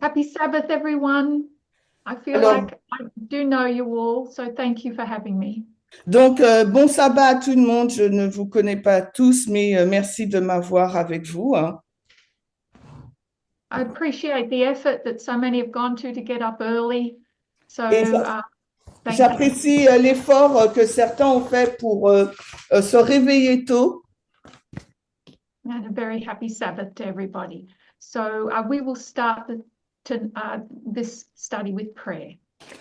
Happy Sabbath, everyone. I feel Alors, like I do know you all, so thank you for having me. donc, bon sabbat à tout le monde. Je ne vous connais pas tous, mais merci de m'avoir avec vous, hein. I appreciate the effort that so many have gone to get up early. So, Et thank you. j'apprécie l'effort que certains ont fait pour se réveiller tôt. And a very happy Sabbath to everybody. So, we will start this study with prayer.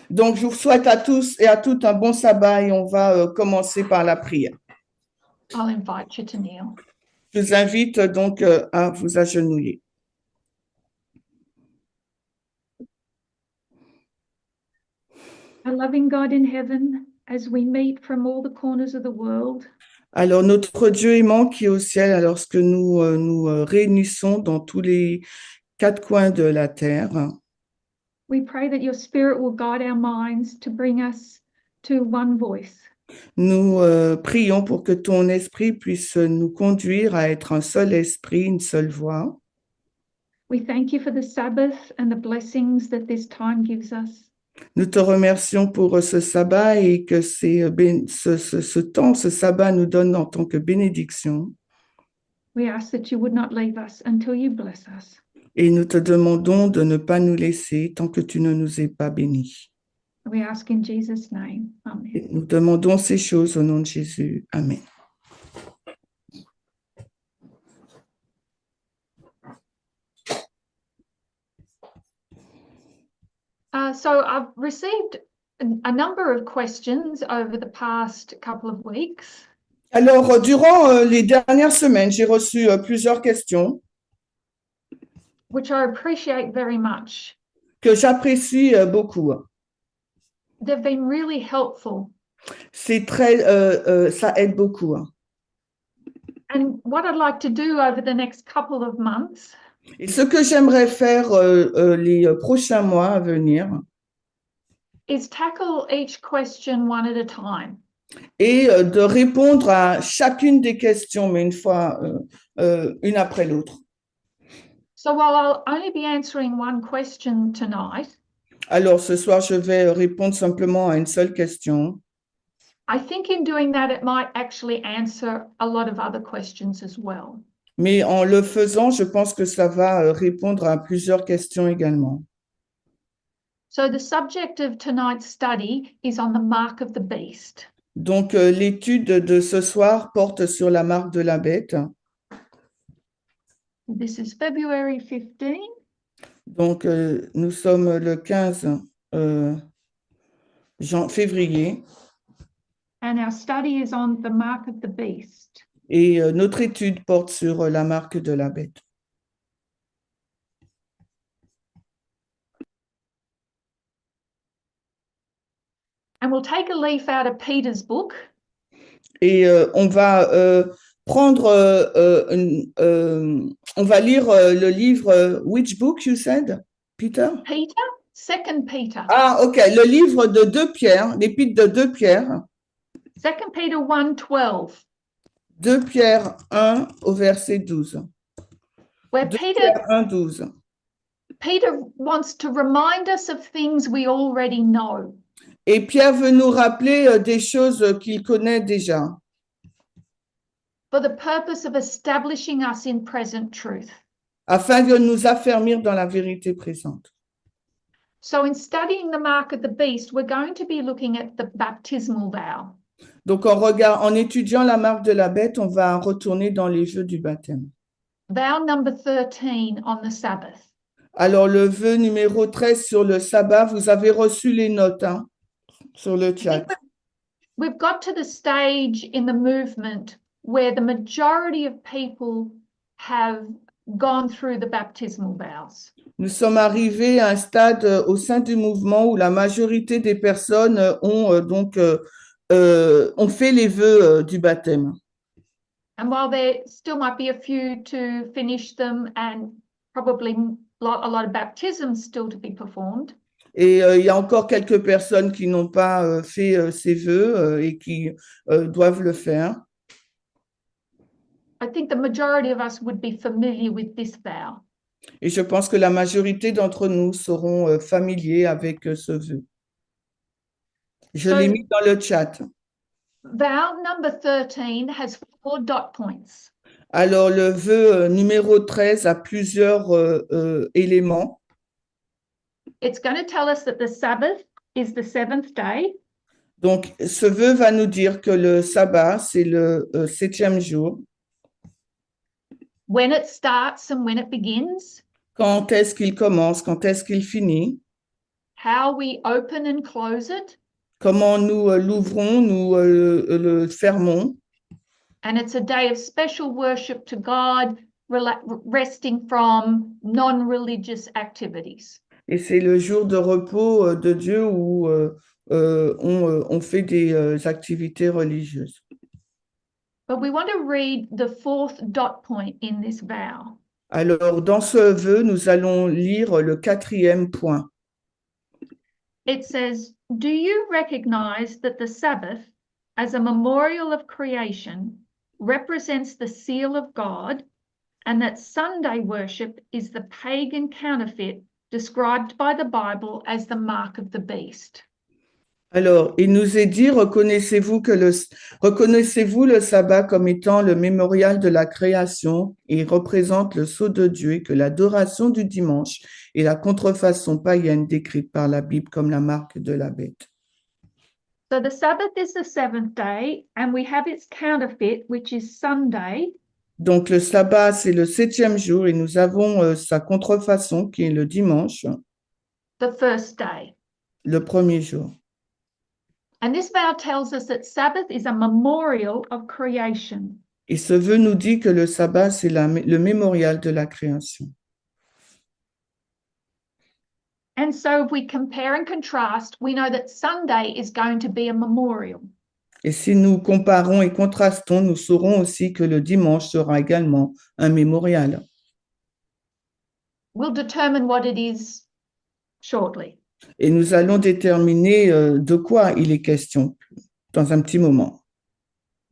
Donc, je vous souhaite à tous et à toutes un bon sabbat et on va commencer par la prière. I'll invite you to kneel. Je vous invite donc à vous agenouiller. Our loving God in heaven, as we meet from all the corners of the world, Alors, notre Dieu aimant qui est au ciel, alors que nous réunissons dans tous les quatre coins de la terre, we pray that your Spirit will guide our minds to bring us to one voice. nous prions pour que ton esprit puisse nous conduire à être un seul esprit, une seule voix. We thank you for the Sabbath and the blessings that this time gives us. Nous te remercions pour ce sabbat et que ce temps, ce sabbat nous donne en tant que bénédiction. We ask that you would not leave us until you bless us. Et nous te demandons de ne pas nous laisser tant que tu ne nous aies pas bénis. We ask in Jesus' name. Amen. Et nous demandons ces choses au nom de Jésus. Amen. So I've received a number of questions over the past couple of weeks. Alors, durant les dernières semaines, j'ai reçu plusieurs questions Which I appreciate very much. que j'apprécie beaucoup. They've been really helpful. C'est très, ça aide beaucoup. And what I'd like to do over the next couple of months Et ce que j'aimerais faire les prochains mois à venir is tackle each question one at a time. et de répondre à chacune des questions, mais une après l'autre. So while I'll only be answering one question tonight, Alors, ce soir, je vais répondre simplement à une seule question. I think in doing that, it might actually answer a lot of other questions as well. Mais en le faisant, je pense que ça va répondre à plusieurs questions également. So the subject of tonight's study is on the mark of the beast. Donc, l'étude de ce soir porte sur la marque de la bête. This is February 15. Donc, nous sommes le 15 février And our study is on the mark of the beast. et notre étude porte sur la marque de la bête. And we'll take a leaf out of Peter's book. Et on va prendre, on va lire le livre, which book you said, Peter? Peter, 2 Peter. Ah, ok, le livre de 2 Pierre, l'épître de 2 Pierre. 2 Peter 1:12. 2 Pierre 1 au verset 12. Where 2 Peter Pierre 1, 12. Peter wants to remind us of things we already know. Et Pierre veut nous rappeler des choses qu'il connaît déjà, For the purpose of establishing us in present truth. afin de nous affermir dans la vérité présente. So in studying the mark of the beast, we're going to be looking at the baptismal vow. Donc, en étudiant la marque de la bête, on va retourner dans les jeux du baptême. Vow number 13 on the Sabbath. Alors, le vœu numéro 13 sur le sabbat, vous avez reçu les notes sur le chat. We've got to the stage in the movement where the majority of people have gone through the baptismal vows. Nous sommes arrivés à un stade au sein du mouvement où la majorité des personnes ont fait les vœux du baptême. And while there still might be a few to finish them and probably a lot of baptisms still to be performed, Et il y a encore quelques personnes qui n'ont pas fait ces vœux et qui doivent le faire. I think the majority of us would be familiar with this vow. Et je pense que la majorité d'entre nous seront familiers avec ce vœu. Je l'ai mis So dans le chat. vow number 13 has 4 dot points. Alors, le vœu numéro 13 a plusieurs éléments. It's going to tell us that the Sabbath is the seventh day. Donc, ce vœu va nous dire que le sabbat, c'est le septième jour. When it starts and when it begins, Quand est-ce qu'il commence? Quand est-ce qu'il finit? how we open and close it, Comment nous l'ouvrons, nous le fermons? and it's a day of special worship to God, resting from non-religious activities. Et c'est le jour de repos de Dieu où on fait des activités religieuses. But we want to read the 4th dot point in this vow. Alors, dans ce vœu, nous allons lire le quatrième point. It says, "Do you recognize that the Sabbath, as a memorial of creation, represents the seal of God, and that Sunday worship is the pagan counterfeit described by the Bible as the mark of the beast?" Alors, il nous est dit, reconnaissez-vous le sabbat comme étant le mémorial de la création et représente le sceau de Dieu et que l'adoration du dimanche est la contrefaçon païenne décrite par la Bible comme la marque de la bête. So the Sabbath is the seventh day, and we have its counterfeit, which is Sunday. Donc, le sabbat, c'est le septième jour et nous avons sa contrefaçon qui est le dimanche, The first day. le premier jour. And this vow tells us that Sabbath is a memorial of creation. Et ce vœu nous dit que le sabbat, c'est le mémorial de la création. And so if we compare and contrast, we know that Sunday is going to be a memorial. Et si nous comparons et contrastons, nous saurons aussi que le dimanche sera également un mémorial. We'll determine what it is shortly. Et nous allons déterminer de quoi il est question dans un petit moment.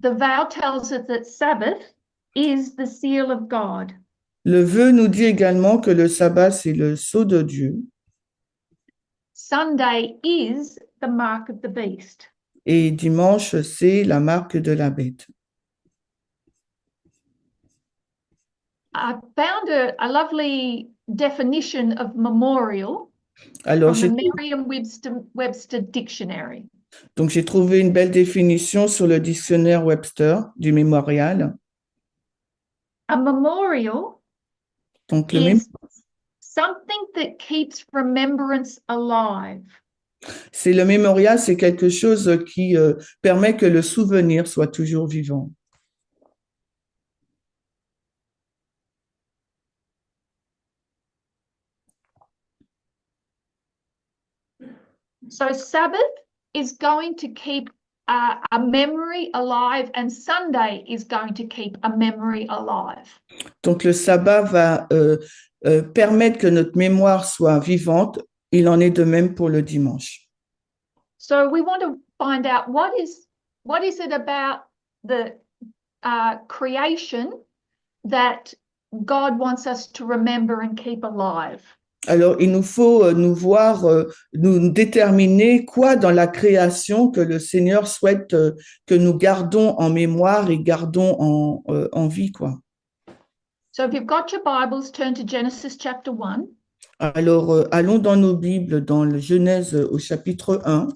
The vow tells us that Sabbath is the seal of God. Le vœu nous dit également que le sabbat, c'est le sceau de Dieu. Sunday is the mark of the beast. Et dimanche, c'est la marque de la bête. I found a lovely definition of memorial Alors, from the Merriam-Webster Dictionary. donc j'ai trouvé une belle définition sur le dictionnaire Webster du mémorial. A memorial Donc, is something that keeps remembrance alive. c'est le mémorial, c'est quelque chose qui permet que le souvenir soit toujours vivant. So Sabbath is going to keep a memory alive, and Sunday is going to keep a memory alive. Donc le sabbat va permettre que notre mémoire soit vivante. Il en est de même pour le dimanche. So we want to find out what is it about the creation that God wants us to remember and keep alive. Alors, il nous faut nous déterminer quoi dans la création que le Seigneur souhaite que nous gardons en mémoire et gardons en vie, quoi. So if you've got your Bibles, turn to Genesis chapter 1. Alors, allons dans nos Bibles, dans le Genèse au chapitre 1.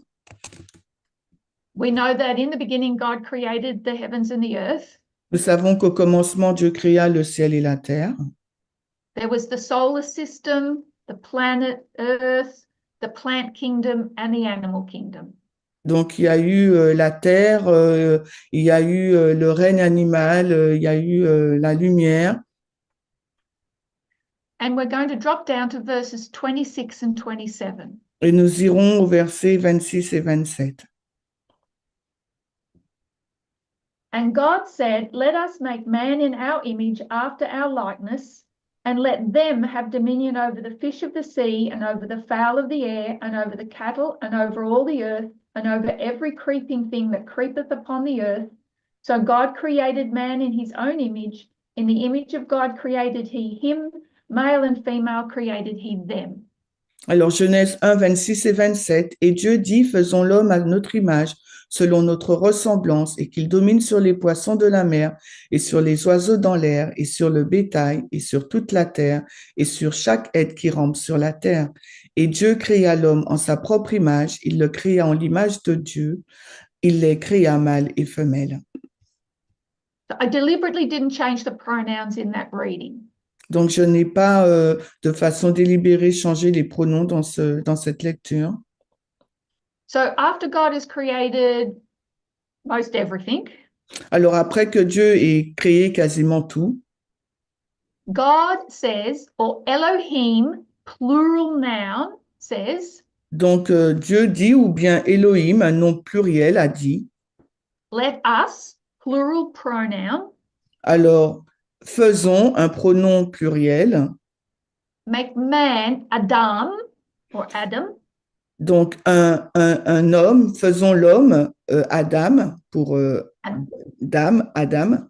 We know that in the beginning, God created the heavens and the earth. Nous savons qu'au commencement, Dieu créa le ciel et la terre. There was the solar system, the planet Earth, the plant kingdom, and the animal kingdom. Donc, il y a eu la terre, il y a eu le règne animal, il y a eu la lumière. And we're going to drop down to verses 26 and 27. Et nous irons au verset 26 et 27. And God said, "Let us make man in our image after our likeness, and let them have dominion over the fish of the sea and over the fowl of the air and over the cattle and over all the earth and over every creeping thing that creepeth upon the earth. So God created man in his own image. In the image of God created he him, male and female created he them. Alors Genèse 1, 26 et 27, et Dieu dit, faisons l'homme à notre image, selon notre ressemblance, et qu'il domine sur les poissons de la mer, et sur les oiseaux dans l'air, et sur le bétail, et sur toute la terre, et sur chaque être qui rampe sur la terre. Et Dieu créa l'homme en sa propre image, il le créa en l'image de Dieu, il les créa mâle et femelle. So I deliberately didn't change the pronouns in that reading. Donc, je n'ai pas de façon délibérée changé les pronoms dans cette lecture. So after God has created most everything, Alors, après que Dieu ait créé quasiment tout, God says, or Elohim, plural noun, says, donc Dieu dit, ou bien Elohim, un nom pluriel, a dit, let us, plural pronoun, alors faisons un pronom pluriel, make man Adam, or Adam, donc un homme, faisons l'homme, Adam, pour dame, Adam,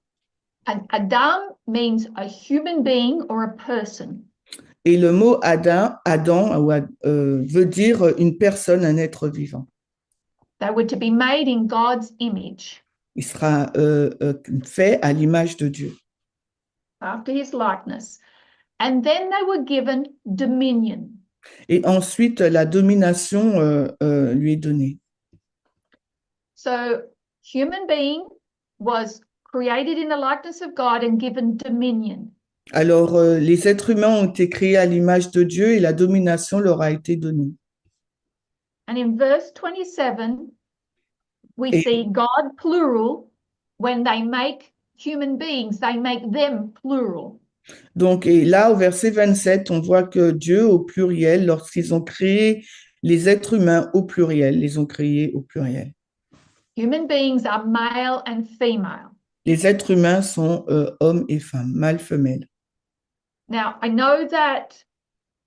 and Adam means a human being or a person. et le mot Adam veut dire une personne, un être vivant. They were to be made in God's image, Il sera fait à l'image de Dieu. after his likeness. And then they were given dominion. Et ensuite, la domination lui est donnée. So, human being was created in the likeness of God and given dominion. Alors, les êtres humains ont été créés à l'image de Dieu et la domination leur a été donnée. And in verse 27, we Et- see God plural. When they make human beings, they make them plural. Donc, et là, au verset 27, on voit que Dieu, au pluriel, lorsqu'ils ont créé les êtres humains au pluriel, les ont créés au pluriel. Human beings are male and female. Les êtres humains sont hommes et femmes, mâles, femelles. Now, I know that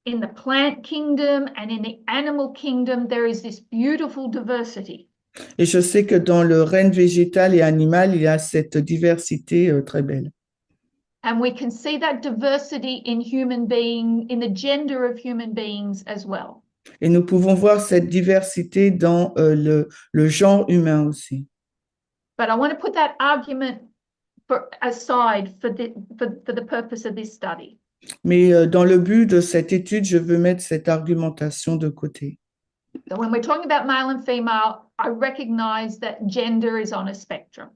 in the plant kingdom and in the animal kingdom, there is this beautiful diversity. Et je sais que dans le règne végétal et animal, il y a cette diversité très belle. And we can see that diversity in human being, in the gender of human beings as well. Et nous pouvons voir cette diversité dans le genre humain aussi. But I want to put that argument aside for the purpose of this study. Mais dans le but de cette étude, je veux mettre cette argumentation de côté. So when we're talking about male and female, I recognize that gender is on a spectrum.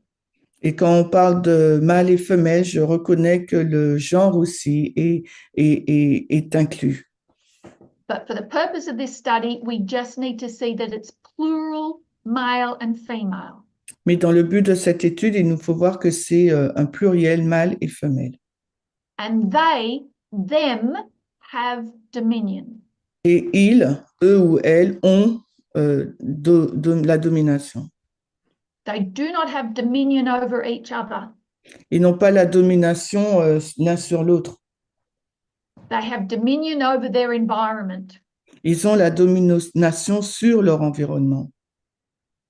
Et quand on parle de mâle et femelle, je reconnais que le genre aussi est inclus. But for the purpose of this study, we just need to see that it's plural, male and female. Mais dans le but de cette étude, il nous faut voir que c'est un pluriel mâle et femelle. And they, them, have dominion. Et ils, eux ou elles, ont la domination. They do not have dominion over each other. Ils n'ont pas la domination l'un sur l'autre. They have dominion over their environment. Ils ont la domination sur leur environnement.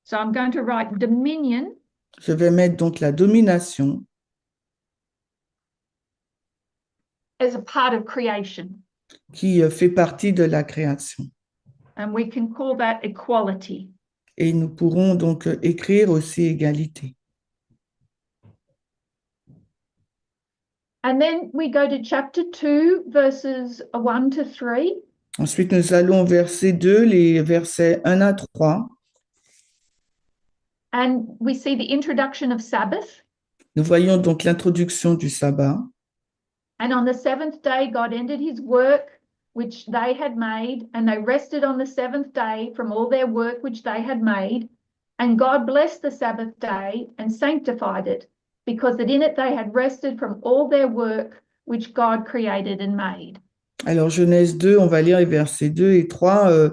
So I'm going to write dominion Je vais mettre donc la domination as a part of creation. qui fait partie de la création. And we can call that equality. Et nous pourrons donc écrire aussi égalité. And then we go to chapter 2, verses 1 to 3. Ensuite, nous allons au verset 2, les versets 1 à 3. And we see the introduction of Sabbath. Nous voyons donc l'introduction du sabbat. And on the seventh day, God ended his work which they had made, and they rested on the seventh day from all their work which they had made. And God blessed the Sabbath day and sanctified it, because that in it they had rested from all their work which God created and made. Alors, Genèse 2, on va lire les versets 2 et 3.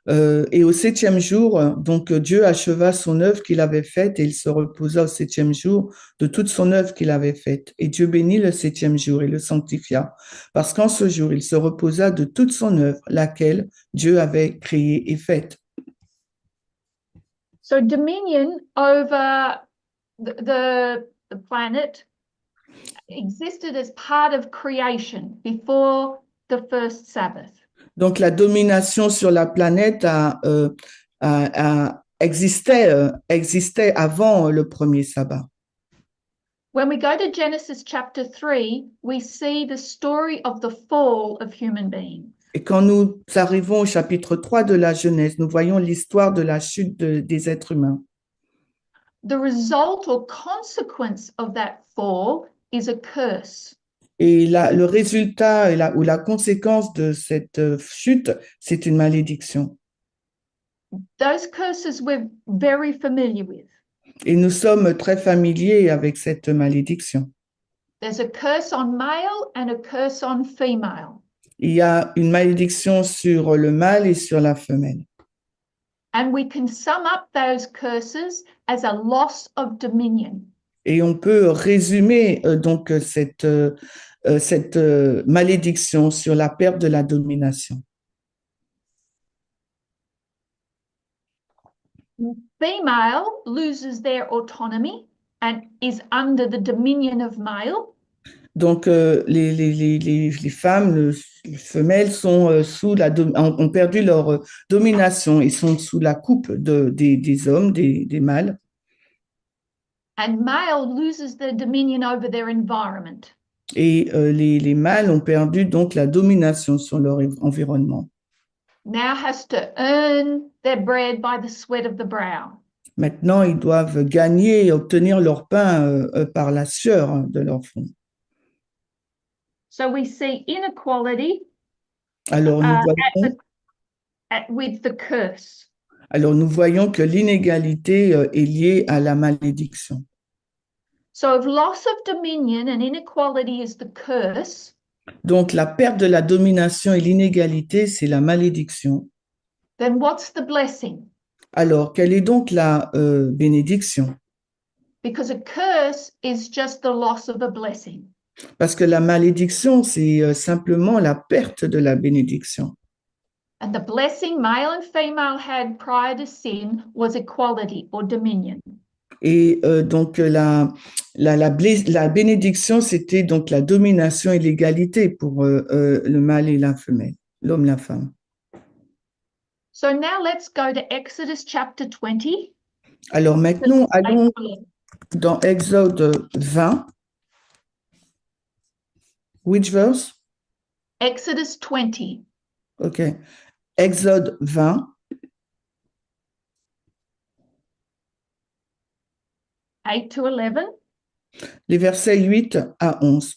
Et au septième jour, donc Dieu acheva son œuvre qu'il avait faite et il se reposa au septième jour de toute son œuvre qu'il avait faite. Et Dieu bénit le septième jour et le sanctifia, parce qu'en ce jour, il se reposa de toute son œuvre, laquelle Dieu avait créée et faite. So dominion over the planet existed as part of creation before the first Sabbath. Donc la domination sur la planète existait avant le premier sabbat. When we go to Genesis chapter 3, we see the story of the fall of human beings. Et quand nous arrivons au chapitre 3 de la Genèse, nous voyons l'histoire de la chute des êtres humains. The result or consequence of that fall is a curse. Et le résultat ou la conséquence de cette chute, c'est une malédiction. Those curses we're very familiar with. Et nous sommes très familiers avec cette malédiction. There's a curse on male and a curse on female. Il y a une malédiction sur le mâle et sur la femelle. And we can sum up those curses as a loss of dominion. Et on peut résumer donc cette malédiction sur la perte de la domination. Female loses their autonomy and is under the dominion of male. Donc les femmes, les femelles sont ont perdu leur domination. Ils sont sous la coupe des hommes, des mâles. And male loses their dominion over their environment. Et les mâles ont perdu donc la domination sur leur environnement. Now has to earn their bread by the sweat of the brow. Maintenant, ils doivent gagner et obtenir leur pain par la sueur de leur front. So we see inequality Alors with the curse. alors nous voyons que l'inégalité est liée à la malédiction. So if loss of dominion and inequality is the curse, Donc la perte de la domination et l'inégalité, c'est la malédiction. then what's the blessing? Alors, quelle est donc la bénédiction? Because a curse is just the loss of a blessing. Parce que la malédiction, c'est simplement la perte de la bénédiction. And the blessing male and female had prior to sin was equality or dominion. Et donc la bénédiction, c'était donc la domination et l'égalité pour le mâle et la femelle, l'homme et la femme. So now let's go to Exodus chapter 20. Alors maintenant, allons dans Exode 20. Which verse? Exodus 20. OK. Exode 20. 8 to 11. Les versets 8 à 11.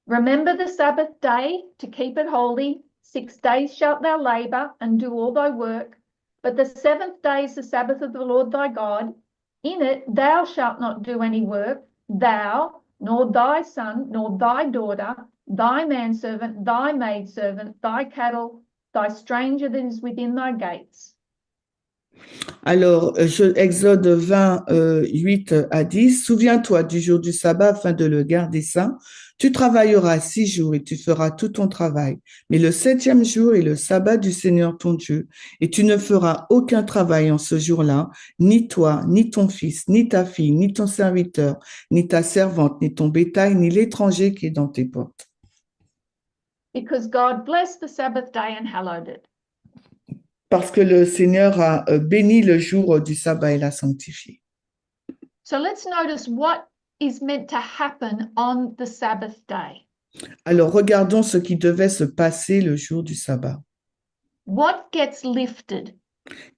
Remember the Sabbath day to keep it holy. 6 days shalt thou labor and do all thy work. But the seventh day is the Sabbath of the Lord thy God. In it thou shalt not do any work, thou, nor thy son, nor thy daughter, thy manservant, thy maidservant, thy cattle, thy stranger that is within thy gates. Alors, Exode 20, 8 à 10, souviens-toi du jour du sabbat afin de le garder saint. Tu travailleras 6 jours et tu feras tout ton travail. Mais le septième jour est le sabbat du Seigneur ton Dieu. Et tu ne feras aucun travail en ce jour-là, ni toi, ni ton fils, ni ta fille, ni ton serviteur, ni ta servante, ni ton bétail, ni l'étranger qui est dans tes portes. Because God blessed the Sabbath day and hallowed it. Parce que le Seigneur a béni le jour du sabbat et l'a sanctifié. So let's notice what is meant to happen on the Sabbath day. Alors regardons ce qui devait se passer le jour du sabbat. What gets lifted?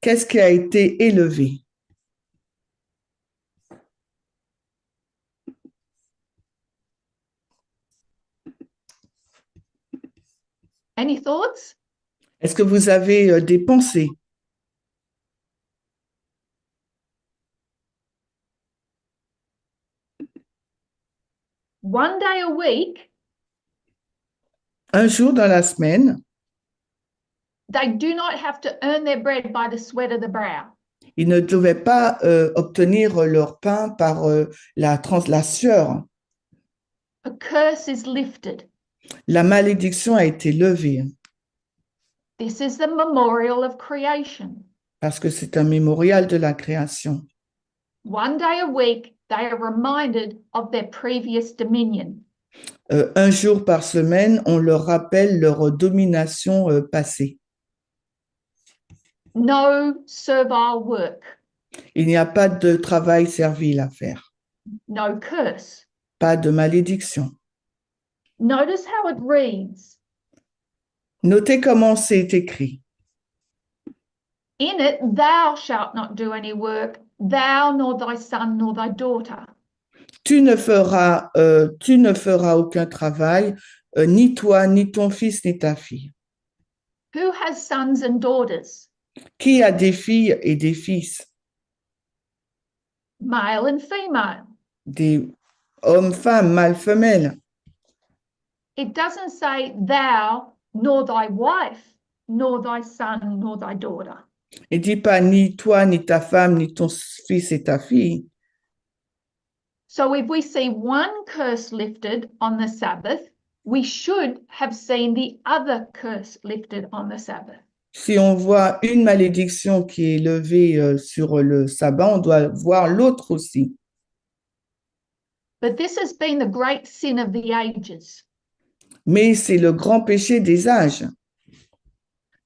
Qu'est-ce qui a été élevé? Any thoughts? Est-ce que vous avez des pensées? One day a week, Un jour dans la semaine, They do not have to earn their bread by the sweat of the brow. Ils ne devaient pas obtenir leur pain par la sueur. A curse is lifted. La malédiction a été levée This is the memorial of creation. parce que c'est un mémorial de la création. One day a week, they are reminded of their previous dominion. Un jour par semaine, on leur rappelle leur domination passée. No servile work, Il n'y a pas de travail servile à faire, no curse. pas de malédiction. Notice how it reads. Notez comment c'est écrit. In it, thou shalt not do any work, thou nor thy son nor thy daughter. Tu ne feras aucun travail, ni toi, ni ton fils, ni ta fille. Who has sons and daughters? Qui a des filles et des fils, Male and female. des hommes, femmes, mâles, femelles. It doesn't say thou nor thy wife, nor thy son, nor thy daughter. Il ne dit pas ni toi, ni ta femme, ni ton fils et ta fille. So if we see one curse lifted on the Sabbath, we should have seen the other curse lifted on the Sabbath. Si on voit une malédiction qui est levée sur le sabbat, on doit voir l'autre aussi. But this has been the great sin of the ages. Mais c'est le grand péché des âges,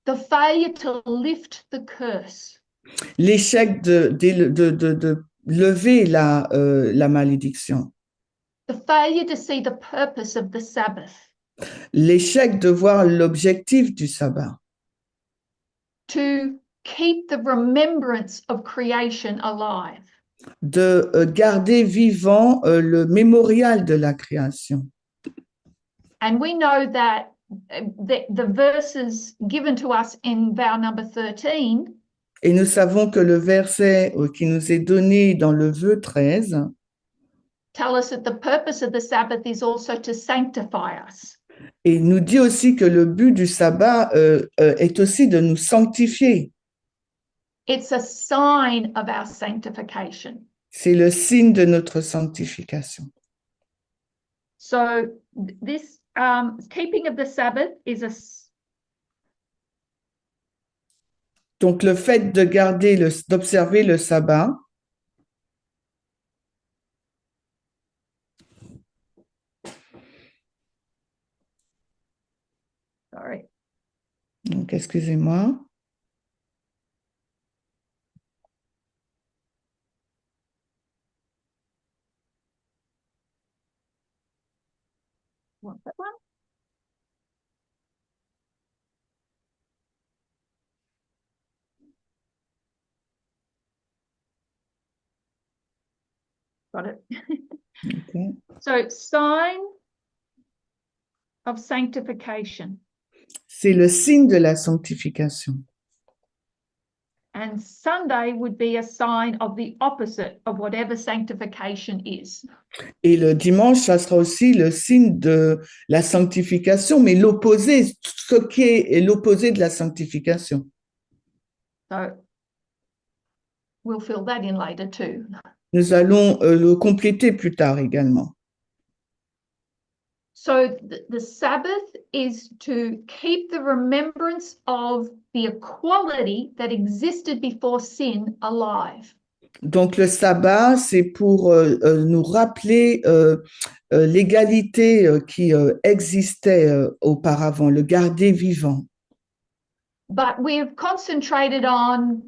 The failure to lift the curse. l'échec de lever la malédiction, The failure to see the purpose of the Sabbath. l'échec de voir l'objectif du sabbat, To keep the remembrance of creation alive. de garder vivant le mémorial de la création. And we know that the verses given to us in vow number 13 Et nous savons que le verset qui nous est donné dans le vœu 13 tell us that the purpose of the Sabbath is also to sanctify us. et nous dit aussi que le but du sabbat est aussi de nous sanctifier. It's a sign of our sanctification. C'est le signe de notre sanctification. So this keeping of the Sabbath is Donc le fait de d'observer le sabbat, sorry. donc excusez-moi, Want that one? Got it. okay. So sign of sanctification. C'est le signe de la sanctification. And Sunday would be a sign of the opposite of whatever sanctification is. Et le dimanche, ça sera aussi le signe de la sanctification, mais l'opposé, ce qui est l'opposé de la sanctification. So we'll fill that in later too. Nous allons le compléter plus tard également. So the Sabbath is to keep the remembrance of the equality that existed before sin alive. Donc le sabbat, c'est pour nous rappeler l'égalité qui existait auparavant, le garder vivant. But we've concentrated on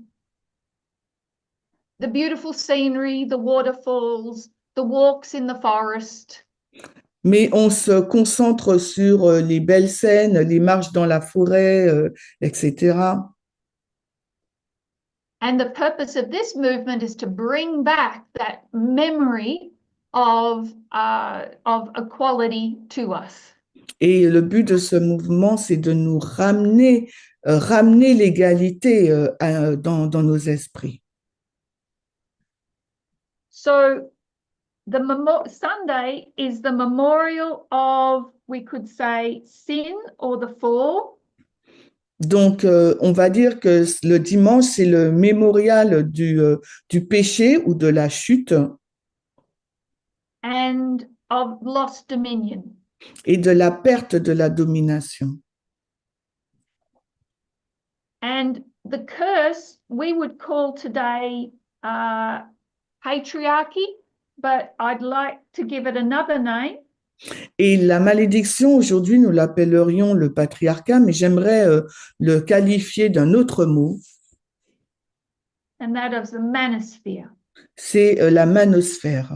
the beautiful scenery, the waterfalls, the walks in the forest. Mais on se concentre sur les belles scènes, les marches dans la forêt, etc. And the purpose of this movement is to bring back that memory of equality to us. Et le but de ce mouvement, c'est de nous ramener l'égalité dans nos esprits. So Sunday is the memorial of, we could say, sin or the fall. Donc, on va dire que le dimanche, c'est le mémorial du péché ou de la chute and of lost dominion. et de la perte de la domination. And the curse we would call today patriarchy, but I'd like to give it another name. Et la malédiction, aujourd'hui, nous l'appellerions le patriarcat, mais j'aimerais le qualifier d'un autre mot, And that of the manosphere. c'est la manosphère.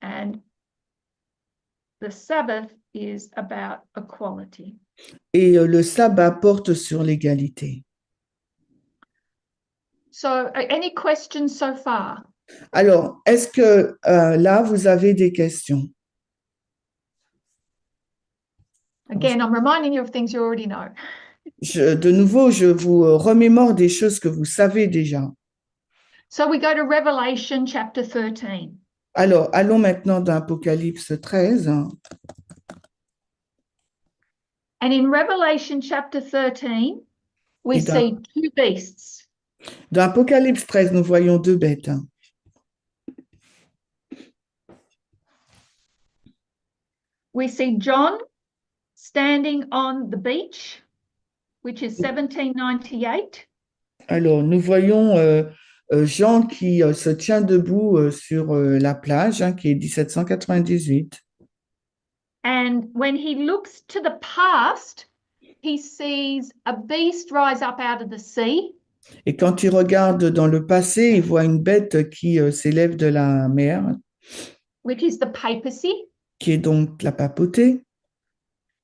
And the Sabbath is about equality. Et le sabbat porte sur l'égalité. So, any questions so far? Alors, est-ce que là, vous avez des questions? Again, I'm reminding you of things you already know. De nouveau, je vous remémore des choses que vous savez déjà. So we go to Revelation chapter 13. Alors, allons maintenant dans Apocalypse 13. And in Revelation chapter 13, we Et see two beasts. dans Apocalypse 13, nous voyons deux bêtes. We see John standing on the beach, which is 1798. Alors, nous voyons Jean qui se tient debout sur la plage, hein, qui est 1798. And when he looks to the past, he sees a beast rise up out of the sea. Et quand il regarde dans le passé, il voit une bête qui s'élève de la mer, Which is the papacy. qui est donc la papauté.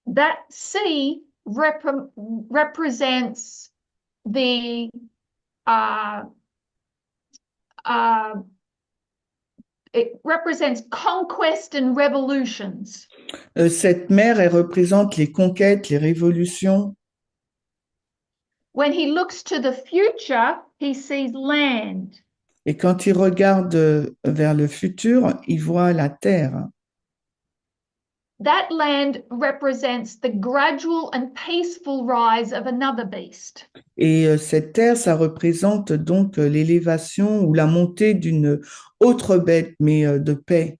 That sea represents the it represents conquest and revolutions. Cette mer, elle représente les conquêtes, les révolutions. When he looks to the future, he sees land. Et quand il regarde vers le futur, il voit la terre. That land represents the gradual and peaceful rise of another beast. Et cette terre, ça représente donc l'élévation ou la montée d'une autre bête, mais de paix.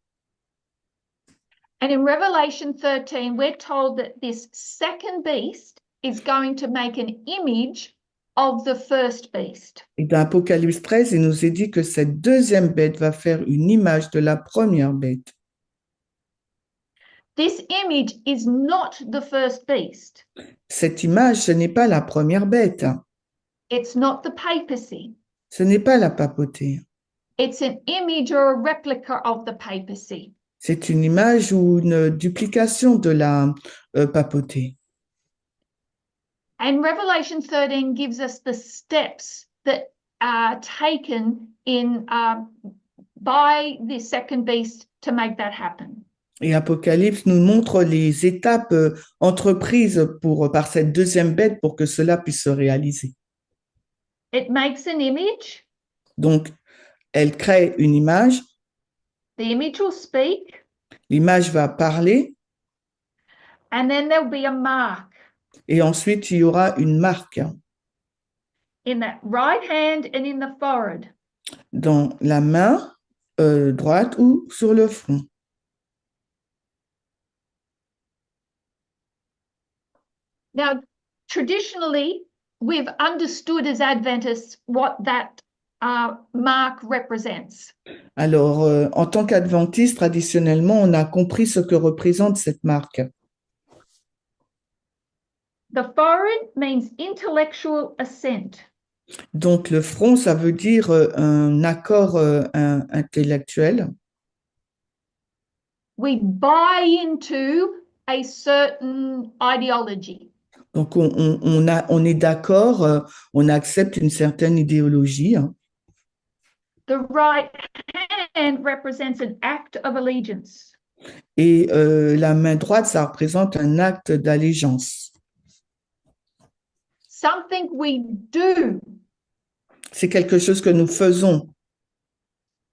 And in Revelation 13, we're told that this second beast is going to make an image of the first beast. Et dans Apocalypse 13, il nous est dit que cette deuxième bête va faire une image de la première bête. This image is not the first beast. Cette image, ce n'est pas la première bête. It's not the papacy. Ce n'est pas la papauté. It's an image or a replica of the papacy. C'est une image ou une duplication de la papauté. And Revelation 13 gives us the steps that are taken in by the second beast to make that happen. Et Apocalypse nous montre les étapes entreprises par cette deuxième bête pour que cela puisse se réaliser. It makes an image. Donc, elle crée une image. The image will speak. L'image va parler. And then there'll be a mark. Et ensuite, il y aura une marque In that right hand and in the forehead. dans la main droite ou sur le front. Now, traditionally, we've understood as Adventists what that mark represents. Alors, en tant qu'adventiste, traditionnellement, on a compris ce que représente cette marque. The forehead means intellectual assent. Donc, le front, ça veut dire un accord intellectuel. We buy into a certain ideology. Donc, on est d'accord, on accepte une certaine idéologie. Hein. The right hand represents an act of allegiance. Et la main droite, ça représente un acte d'allégeance. Something we do. C'est quelque chose que nous faisons.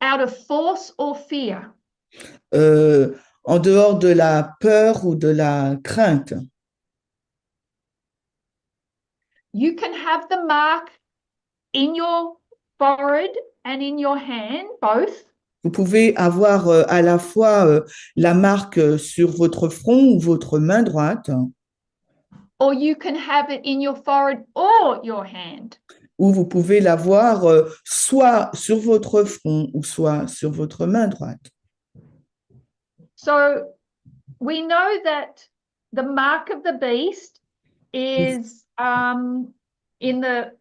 Out of force or fear. En dehors de la peur ou de la crainte. You can have the mark in your forehead and in your hand, both. Vous pouvez avoir à la fois la marque sur votre front ou votre main droite, Or you can have it in your forehead or your hand. ou vous pouvez l'avoir soit sur votre front ou soit sur votre main droite. So we know that the mark of the beast is in the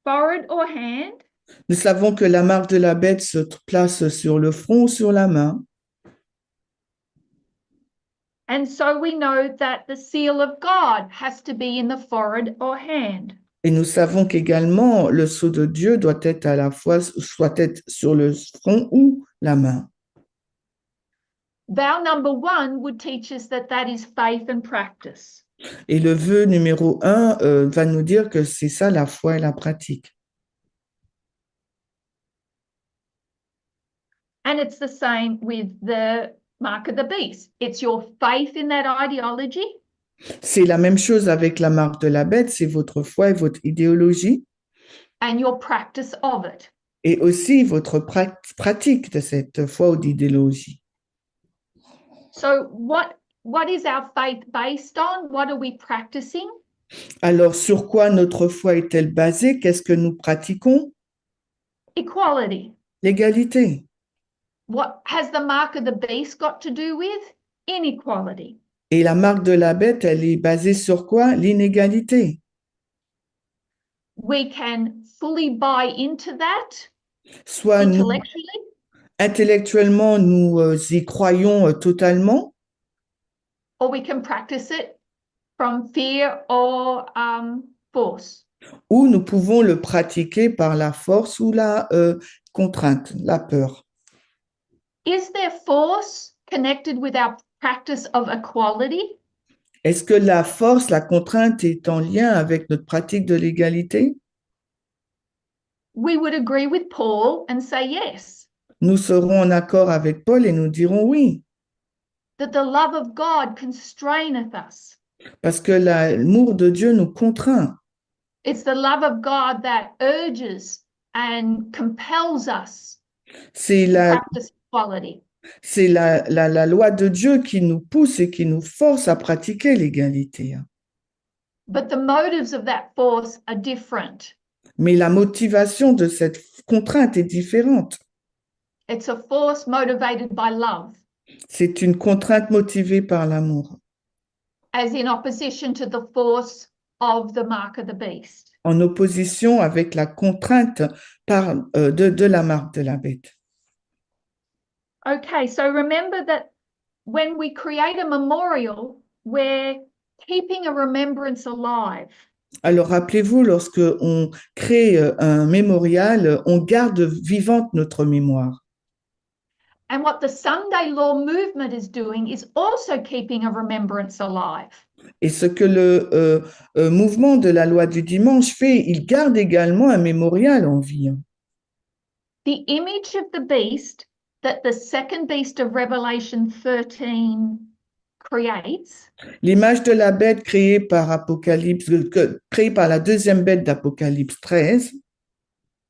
forehead or hand. Nous savons que la marque de la bête se place sur le front ou sur la main. And so we know that the seal of God has to be in the forehead or hand. Et nous savons qu'également le sceau de Dieu doit être à la fois soit être sur le front ou la main. Vow number 1 would teach us that that is faith and practice. Et le vœu numéro 1 va nous dire que c'est ça la foi et la pratique. And it's the same with the mark of the beast. It's your faith in that ideology. C'est la même chose avec la marque de la bête, c'est votre foi et votre idéologie, And your practice of it. et aussi votre pratique de cette foi ou d'idéologie. So what is our faith based on? What are we practicing? Alors, sur quoi notre foi est-elle basée? Qu'est-ce que nous pratiquons? Equality. L'égalité. What has the mark of the beast got to do with? Inequality. Et la marque de la bête, elle est basée sur quoi? L'inégalité. We can fully buy into that Soit nous, intellectually, intellectuellement, nous y croyons totalement, or we can practice it from fear or force. ou nous pouvons le pratiquer par la force ou la contrainte, la peur. Is there force connected with our practice of equality? Est-ce que la force, la contrainte est en lien avec notre pratique de l'égalité? We would agree with Paul and say yes, Nous serons en accord avec Paul et nous dirons oui, that the love of God constraineth us. parce que l'amour de Dieu nous contraint. It's the love of God that urges and compels us C'est to la, practice equality. c'est la loi de Dieu qui nous pousse et qui nous force à pratiquer l'égalité. But the motives of that force are different. Mais la motivation de cette contrainte est différente. It's a force motivated by love, C'est une contrainte motivée par l'amour, as in opposition to the force of the mark of the beast. en opposition avec la contrainte de la marque de la bête. Okay, so remember that when we create a memorial, we're keeping a remembrance alive. Alors rappelez-vous, lorsque on crée un mémorial, on garde vivante notre mémoire. And what the Sunday Law movement is doing is also keeping a remembrance alive. Et ce que le mouvement de la loi du dimanche fait, il garde également un mémorial en vie. The image of the beast that the second beast of Revelation 13 creates L'image de la bête créée par créée par la deuxième bête d'Apocalypse 13,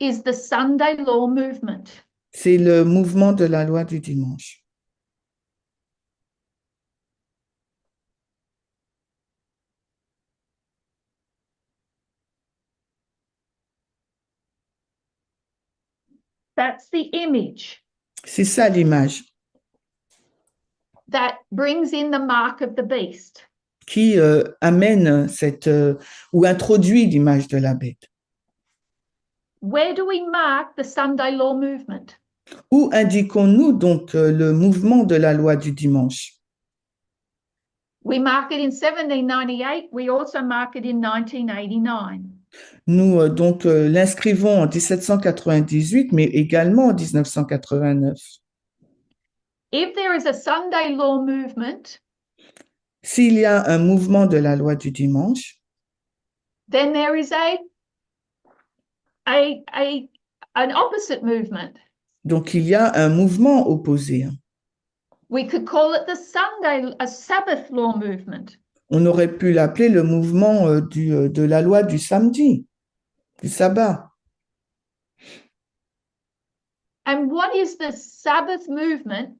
is the Sunday Law movement. c'est le mouvement de la loi du dimanche. That's the image C'est ça l'image that brings in the mark of the beast. qui amène ou introduit l'image de la bête. Where do we mark the Sunday Law movement? Où indiquons-nous donc le mouvement de la loi du dimanche? We mark it in 1798. We also mark it in 1989. Nous donc l'inscrivons en 1798, mais également en 1989. If there is a Sunday Law movement, S'il y a un mouvement de la loi du dimanche, then there is an opposite movement. donc il y a un mouvement opposé. We could call it a Sabbath Law movement. On aurait pu l'appeler le mouvement de la loi du samedi, du sabbat. And what is the Sabbath movement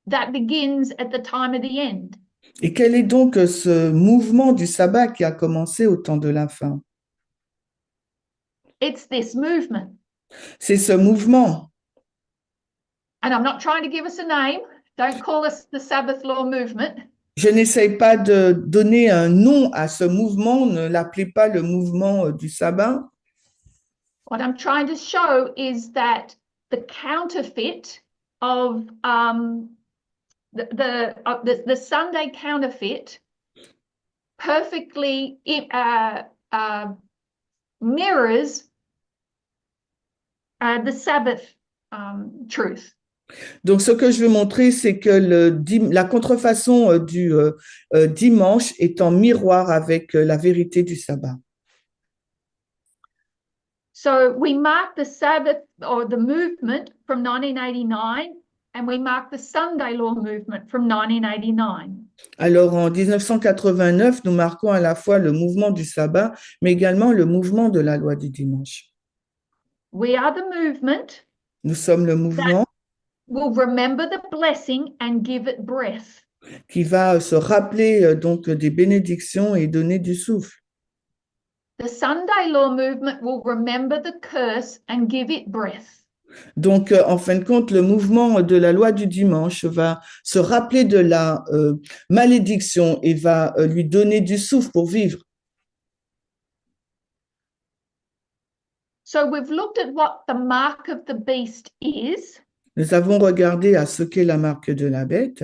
that begins at the time of the end? Et quel est donc ce mouvement du sabbat qui a commencé au temps de la fin? It's this movement. C'est ce mouvement. And I'm not trying to give us a name. Don't call us the Sabbath law movement. Je n'essaye pas de donner un nom à ce mouvement, ne l'appelez pas le mouvement du sabbat. What I'm trying to show is that the counterfeit of the Sunday counterfeit perfectly mirrors the Sabbath truth. Donc, ce que je veux montrer, c'est que la contrefaçon du dimanche est en miroir avec la vérité du sabbat. So we mark the Sabbath or the movement from 1989, and we mark the Sunday law movement from 1989. Alors, en 1989, nous marquons à la fois le mouvement du sabbat, mais également le mouvement de la loi du dimanche. We are the movement Nous sommes le mouvement will remember the blessing and give it breath. qui va se rappeler donc des bénédictions et donner du souffle. The Sunday law movement will remember the curse and give it breath. Donc, en fin de compte, le mouvement de la loi du dimanche va se rappeler de la malédiction et va lui donner du souffle pour vivre. So we've looked at what the mark of the beast is. Nous avons regardé à ce qu'est la marque de la bête.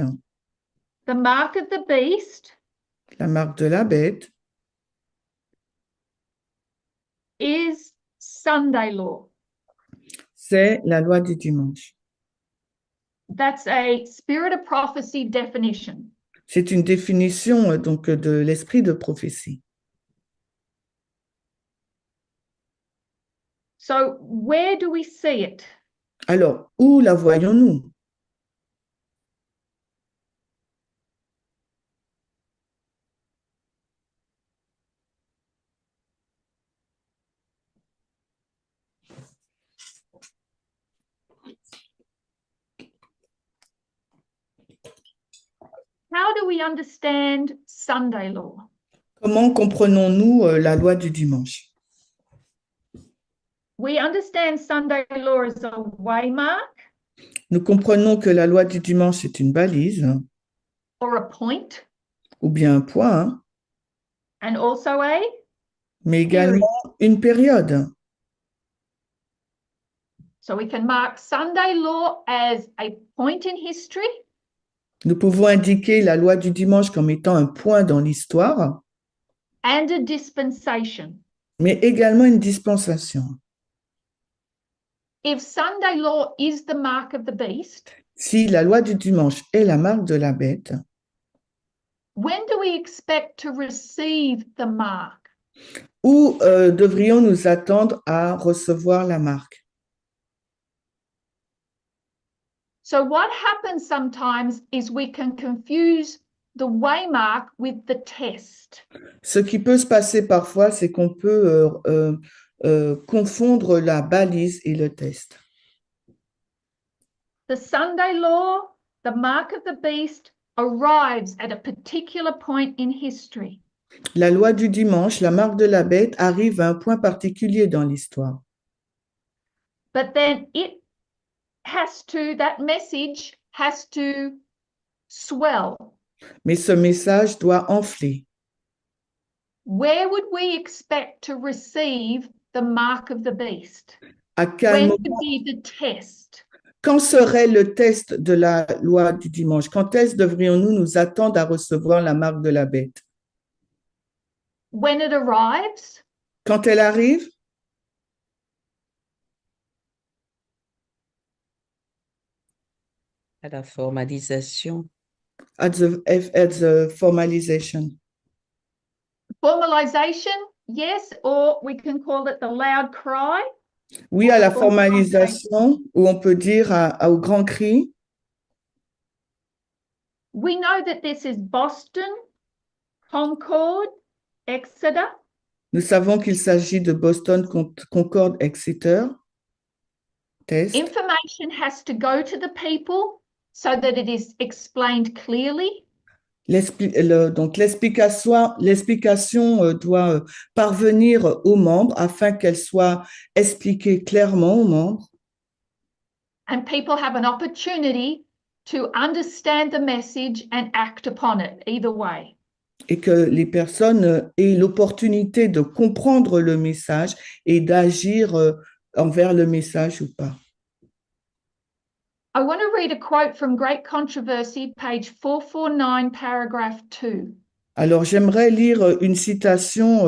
The mark of the beast La marque de la bête is Sunday law. c'est la loi du dimanche. That's a spirit of prophecy definition. C'est une définition donc de l'esprit de prophétie. So where do we see it? Alors, où la voyons-nous? How do we understand Sunday law? Comment comprenons-nous la loi du dimanche? We understand Sunday law as a waymark Nous comprenons que la loi du dimanche est une balise or a point, ou bien un point, and also a mais également une période. So we can mark Sunday law as a point in history. Nous pouvons indiquer la loi du dimanche comme étant un point dans l'histoire, And a dispensation. mais également une dispensation. If Sunday law is the mark of the beast, Si la loi du dimanche est la marque de la bête, when do we expect to receive the mark? où devrions nous attendre à recevoir la marque? So what happens sometimes is we can confuse the waymark with the test. Ce qui peut se passer parfois, c'est qu'on peut confondre la balise et le test. The Sunday law, the mark of the beast, arrives at a particular point in history. La loi du dimanche, la marque de la bête, arrive à un point particulier dans l'histoire. But then that message has to swell. Mais ce message doit enfler. Where would we expect to receive the mark of the beast? À quel When moment, would be the test? quand serait le test de la loi du dimanche? Quand est-ce devrions-nous nous attendre à recevoir la marque de la bête? When it arrives? Quand elle arrive? À la formalisation. At the formalization. Formalization, yes, or we can call it the loud cry. Oui, à la formalisation, où on peut dire au grand cri. We know that this is Boston, Concord, Exeter. Nous savons qu'il s'agit de Boston, Concord, Exeter. Test. Information has to go to the people so that it is explained clearly. Donc l'explication doit parvenir aux membres afin qu'elle soit expliquée clairement aux membres. And people have an opportunity to understand the message and act upon it, either way. Et que les personnes aient l'opportunité de comprendre le message et d'agir envers le message ou pas. I want to read a quote from Great Controversy, page 449, paragraph 2. Alors, j'aimerais lire une citation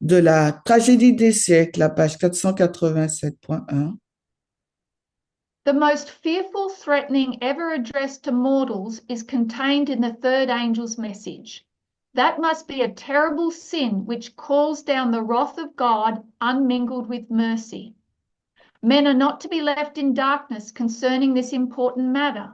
de la Tragédie des siècles, la page 487.1. The most fearful threatening ever addressed to mortals is contained in the third angel's message. That must be a terrible sin which calls down the wrath of God unmingled with mercy. Men are not to be left in darkness concerning this important matter.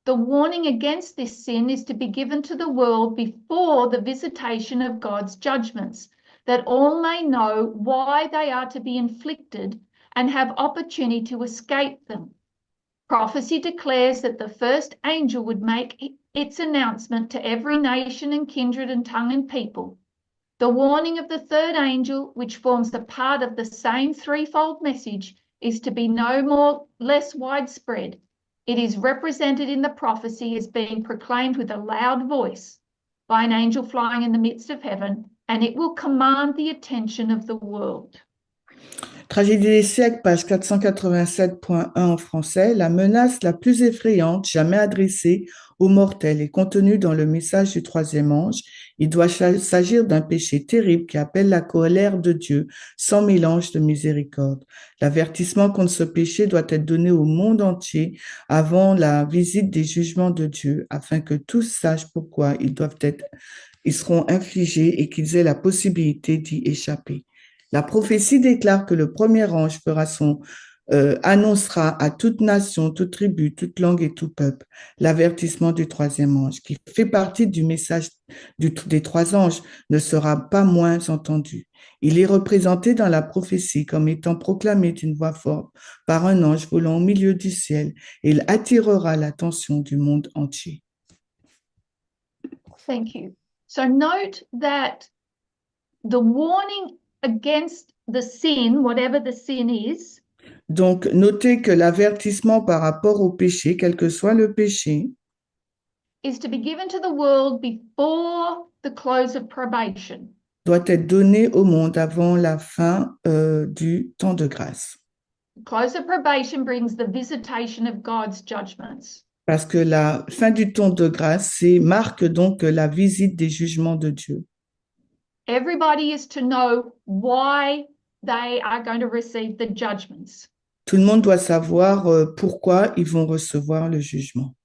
The warning against this sin is to be given to the world before the visitation of God's judgments, that all may know why they are to be inflicted and have opportunity to escape them. Prophecy declares that the first angel would make its announcement to every nation and kindred and tongue and people. The warning of the third angel, which forms the part of the same threefold message, is to be no less widespread. It is represented in the prophecy as being proclaimed with a loud voice by an angel flying in the midst of heaven, and it will command the attention of the world. Tragédie des siècles, page 487.1 en français. La menace la plus effrayante jamais adressée aux mortels est contenue dans le message du troisième ange. Il doit s'agir d'un péché terrible qui appelle la colère de Dieu sans mélange de miséricorde. L'avertissement contre ce péché doit être donné au monde entier avant la visite des jugements de Dieu, afin que tous sachent pourquoi ils seront infligés et qu'ils aient la possibilité d'y échapper. La prophétie déclare que le premier ange annoncera à toute nation, toute tribu, toute langue et tout peuple l'avertissement du troisième ange, qui fait partie du message des trois anges, ne sera pas moins entendu. Il est représenté dans la prophétie comme étant proclamé d'une voix forte par un ange volant au milieu du ciel, et il attirera l'attention du monde entier. Thank you. So note that the warning against the sin, whatever the sin is, Donc, notez que l'avertissement par rapport au péché, quel que soit le péché, is to be given to the world before the close of probation. doit être donné au monde avant la fin du temps de grâce. Close of probation brings the visitation of God's judgments. Parce que la fin du temps de grâce, marque donc la visite des jugements de Dieu. Everybody is to know why they are going to receive the judgments. Tout le monde doit savoir pourquoi ils vont recevoir le jugement.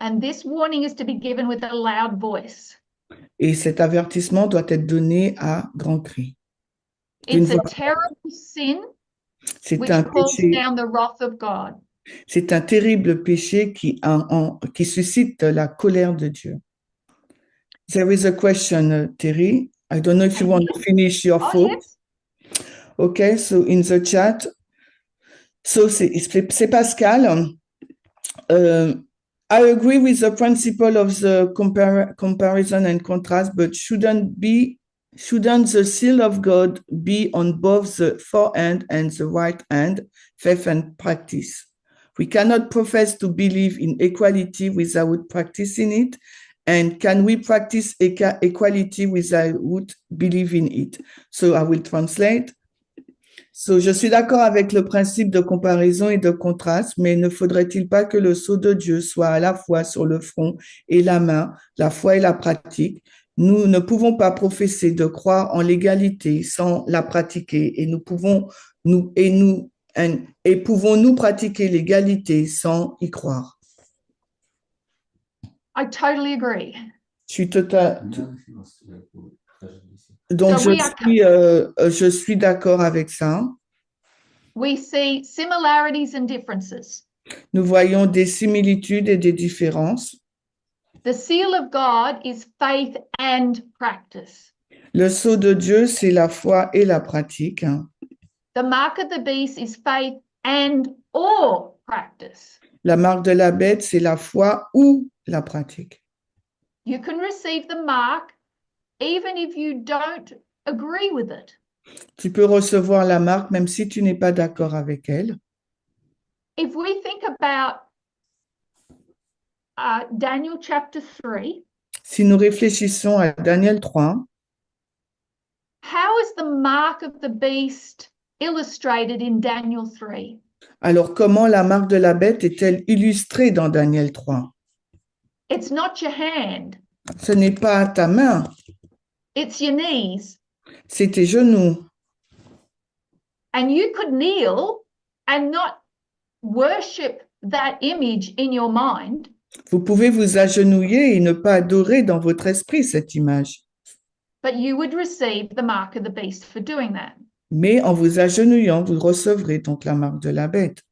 And this warning is to be given with a loud voice. Et cet avertissement doit être donné à grand cri. It's a terrible sin which calls down the wrath of God. C'est un terrible péché qui suscite la colère de Dieu. There is a question, Terry. I don't know if you want to finish your thought. Yes. Okay, so in the chat. So c'est Pascal. I agree with the principle of the comparison and contrast, but shouldn't the seal of God be on both the forehand and the right hand, faith and practice? We cannot profess to believe in equality without practicing it. And can we practice equality without believing it? So I will translate. So, je suis d'accord avec le principe de comparaison et de contraste, mais ne faudrait-il pas que le sceau de Dieu soit à la fois sur le front et la main, la foi et la pratique? Nous ne pouvons pas professer de croire en l'égalité sans la pratiquer, et pouvons-nous pratiquer l'égalité sans y croire? I totally agree. Donc, So je suis d'accord avec ça. We see similarities and differences. Nous voyons des similitudes et des différences. The seal of God is faith and practice. Le sceau de Dieu, c'est la foi et la pratique, hein. The mark of the beast is faith and or practice. La marque de la bête, c'est la foi ou la pratique. You can receive the mark even if you don't agree with it. Tu peux recevoir la marque même si tu n'es pas d'accord avec elle. If we think about Daniel chapter 3, Si nous réfléchissons à Daniel 3, how is the mark of the beast illustrated in Daniel 3? alors comment la marque de la bête est-elle illustrée dans Daniel 3? It's not your hand, Ce n'est pas ta main, it's your knees. c'est tes genoux. And you could kneel and not worship that image in your mind, Vous pouvez vous agenouiller et ne pas adorer dans votre esprit cette image. but you would receive the mark of the beast for doing that Mais en vous agenouillant, vous recevrez donc la marque de la bête,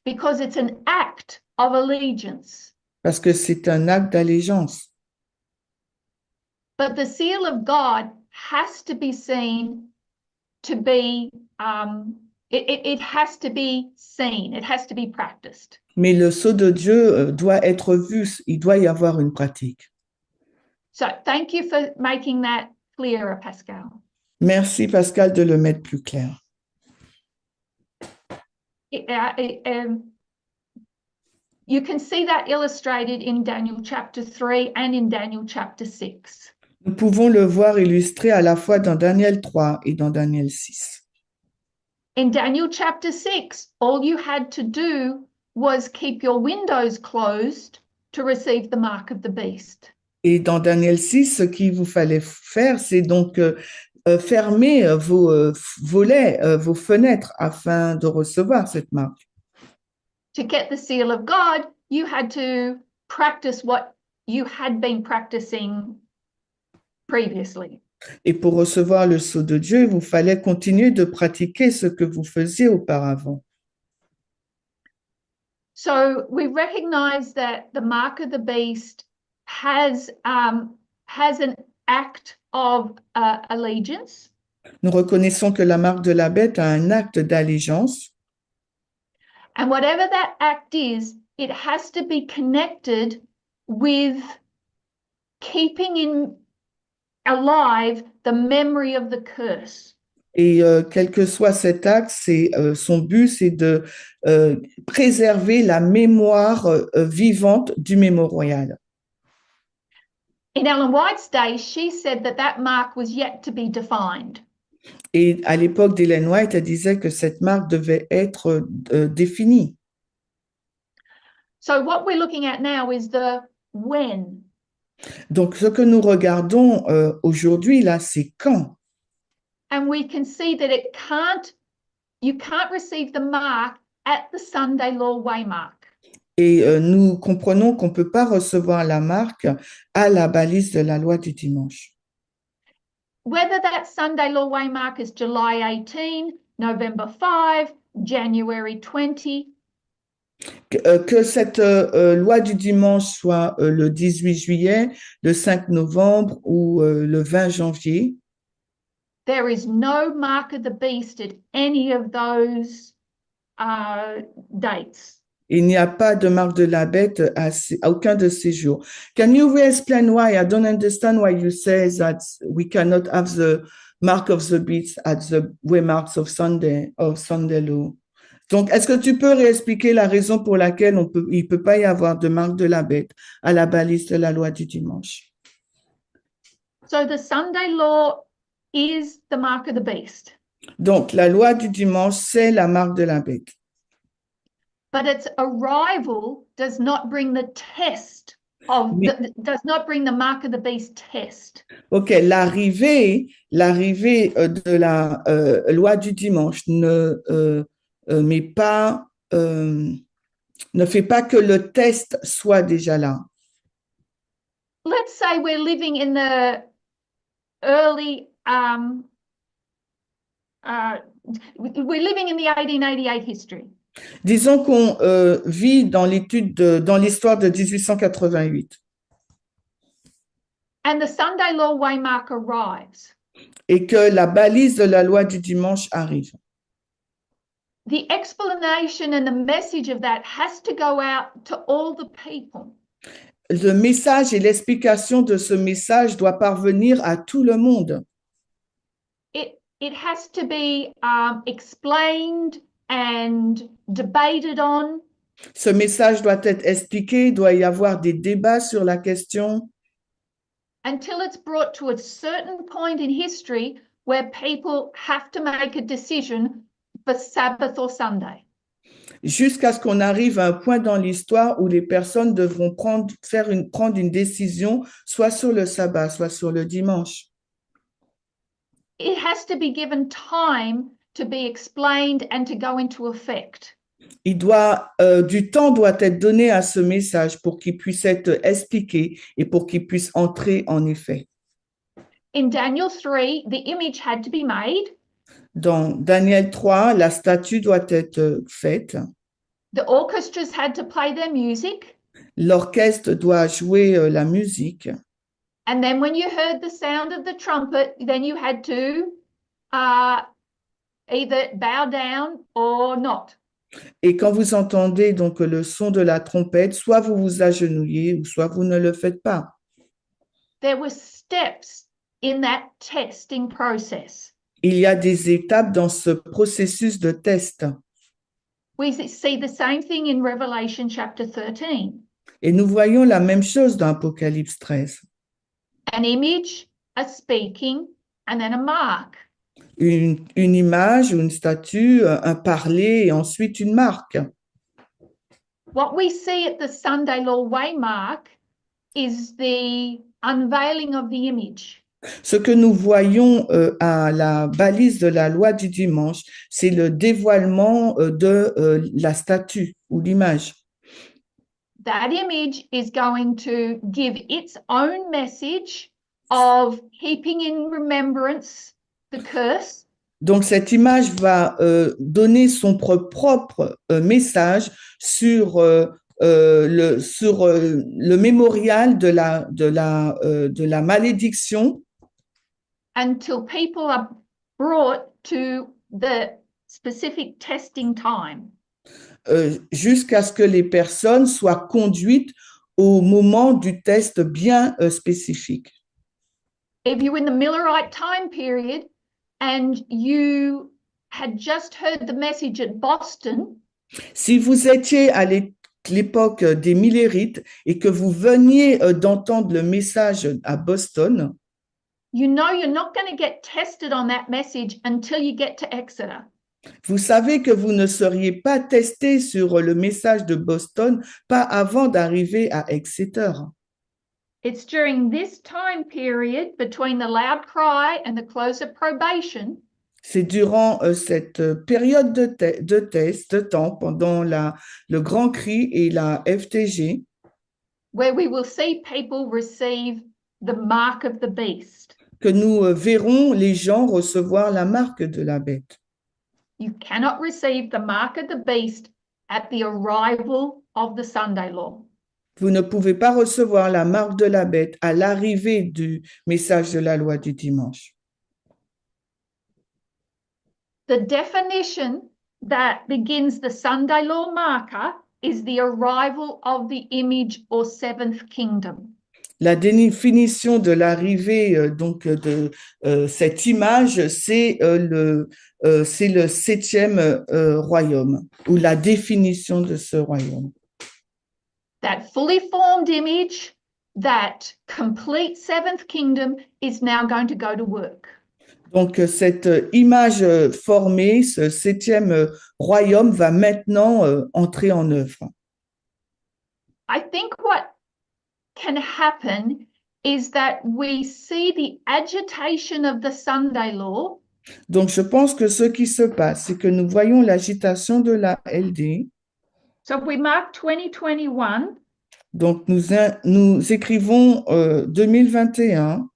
because it's an act of allegiance. parce que c'est un acte d'allégeance. But the seal of God has to be seen to be, it has to be seen, it has to be practiced. Mais le sceau de Dieu doit être vu, il doit y avoir une pratique. So thank you for making that clearer, Pascal. Merci Pascal de le mettre plus clair. You can see that illustrated in Daniel chapter 3 and in Daniel chapter 6. Nous pouvons le voir illustré à la fois dans Daniel 3 et dans Daniel 6. In Daniel chapter 6, all you had to do was keep your windows closed to receive the mark of the beast. Et dans Daniel 6, ce qu'il vous fallait faire, c'est donc fermer vos volets, vos fenêtres afin de recevoir cette marque. To get the seal of God, you had to practice what you had been practicing previously. Et pour recevoir le sceau de Dieu, il vous fallait continuer de pratiquer ce que vous faisiez auparavant. So we recognize that the mark of the beast has an act of allegiance. Nous reconnaissons que la marque de la bête a un acte d'allégeance. And whatever that act is, it has to be connected with keeping alive the memory of the curse. Et quel que soit cet acte, son but, c'est de préserver la mémoire vivante du mémorial. In Ellen White's day, she said that mark was yet to be defined. Et à l'époque d'Ellen White, elle disait que cette marque devait être définie. So what we're looking at now is the when. Donc, ce que nous regardons aujourd'hui, là, c'est quand. And we can see that you can't receive the mark at the Sunday law waymark. Et nous comprenons qu'on ne peut pas recevoir la marque à la balise de la loi du dimanche. Whether that Sunday law waymark is July 18, November 5, January 20. Que cette loi du dimanche soit le 18 juillet, le 5 novembre ou le 20 janvier. There is no mark of the beast at any of those dates. Il n'y a pas de marque de la bête à aucun de ces jours. Can you explain why? I don't understand why you say that we cannot have the mark of the beast at the waymarks of Sunday or Sunday law. Donc, est-ce que tu peux réexpliquer la raison pour laquelle il peut pas y avoir de marque de la bête à la balise de la loi du dimanche? So the Sunday law is the mark of the beast. Donc, la loi du dimanche, c'est la marque de la bête. But its arrival does not bring the test does not bring the mark of the beast test. Ok, l'arrivée de la loi du dimanche ne fait pas que le test soit déjà là. Let's say we're living in the early we're living in the 1888 history. Disons qu'on vit dans l'histoire de 1888. and the Sunday law waymark arrives, et que la balise de la loi du dimanche arrive. the explanation and the message of that has to go out to all the people. Le message et l'explication de ce message doit parvenir à tout le monde. It has to be explained and debated on. Ce message doit être expliqué, il doit y avoir des débats sur la question Until it's brought to a certain point in history where people have to make a decision for Sabbath or Sunday. jusqu'à ce qu'on arrive à un point dans l'histoire où les personnes devront prendre une décision soit sur le sabbat, soit sur le dimanche. It has to be given time to be explained and to go into effect. Du temps doit être donné à ce message pour qu'il puisse être expliqué et pour qu'il puisse entrer en effet. In Daniel 3, the image had to be made. Dans Daniel 3, la statue doit être faite. The orchestras had to play their music. L'orchestre doit jouer la musique. And then when you heard the sound of the trumpet, then you had to either bow down or not. Et quand vous entendez donc le son de la trompette, soit vous vous agenouillez ou soit vous ne le faites pas. There were steps in that testing process. Il y a des étapes dans ce processus de test. We see the same thing in Revelation chapter 13. Et nous voyons la même chose dans Apocalypse 13. An image, a speaking, and then a mark. Une image ou une statue, un parler et ensuite une marque. What we see at the Sunday Law Waymark is the unveiling of the image. Ce que nous voyons à la balise de la loi du dimanche, c'est le dévoilement de la statue ou l'image. That image is going to give its own message of keeping in remembrance the curse. Donc, cette image va donner son propre message sur le mémorial de la malédiction Until people are brought to the specific testing time. Jusqu'à ce que les personnes soient conduites au moment du test bien spécifique. If you're in the Millerite time period and you had just heard the message at Boston, si vous étiez à l'époque des Millérites et que vous veniez d'entendre le message à Boston, you know you're not going to get tested on that message until you get to Exeter. Vous savez que vous ne seriez pas testé sur le message de Boston, pas avant d'arriver à Exeter. It's during this time period between the loud cry and the close of probation. C'est durant cette période de test, de temps, pendant le grand cri et la FTG, where we will see people receive the mark of the beast. que nous verrons les gens recevoir la marque de la bête. You cannot receive the mark of the beast at the arrival of the Sunday law. Vous ne pouvez pas recevoir la marque de la bête à l'arrivée du message de la loi du dimanche. The definition that begins the Sunday law marker is the arrival of the image or seventh kingdom. La définition de l'arrivée donc de cette image, c'est le septième royaume, ou la définition de ce royaume. That fully formed image, that complete seventh kingdom is now going to go to work. Donc cette image formée, ce septième royaume va maintenant entrer en œuvre. I think what can happen is that we see the agitation of the Sunday law. Donc je pense que ce qui se passe, c'est que nous voyons l'agitation de la LD. So if we mark 2021, Donc nous écrivons 2021,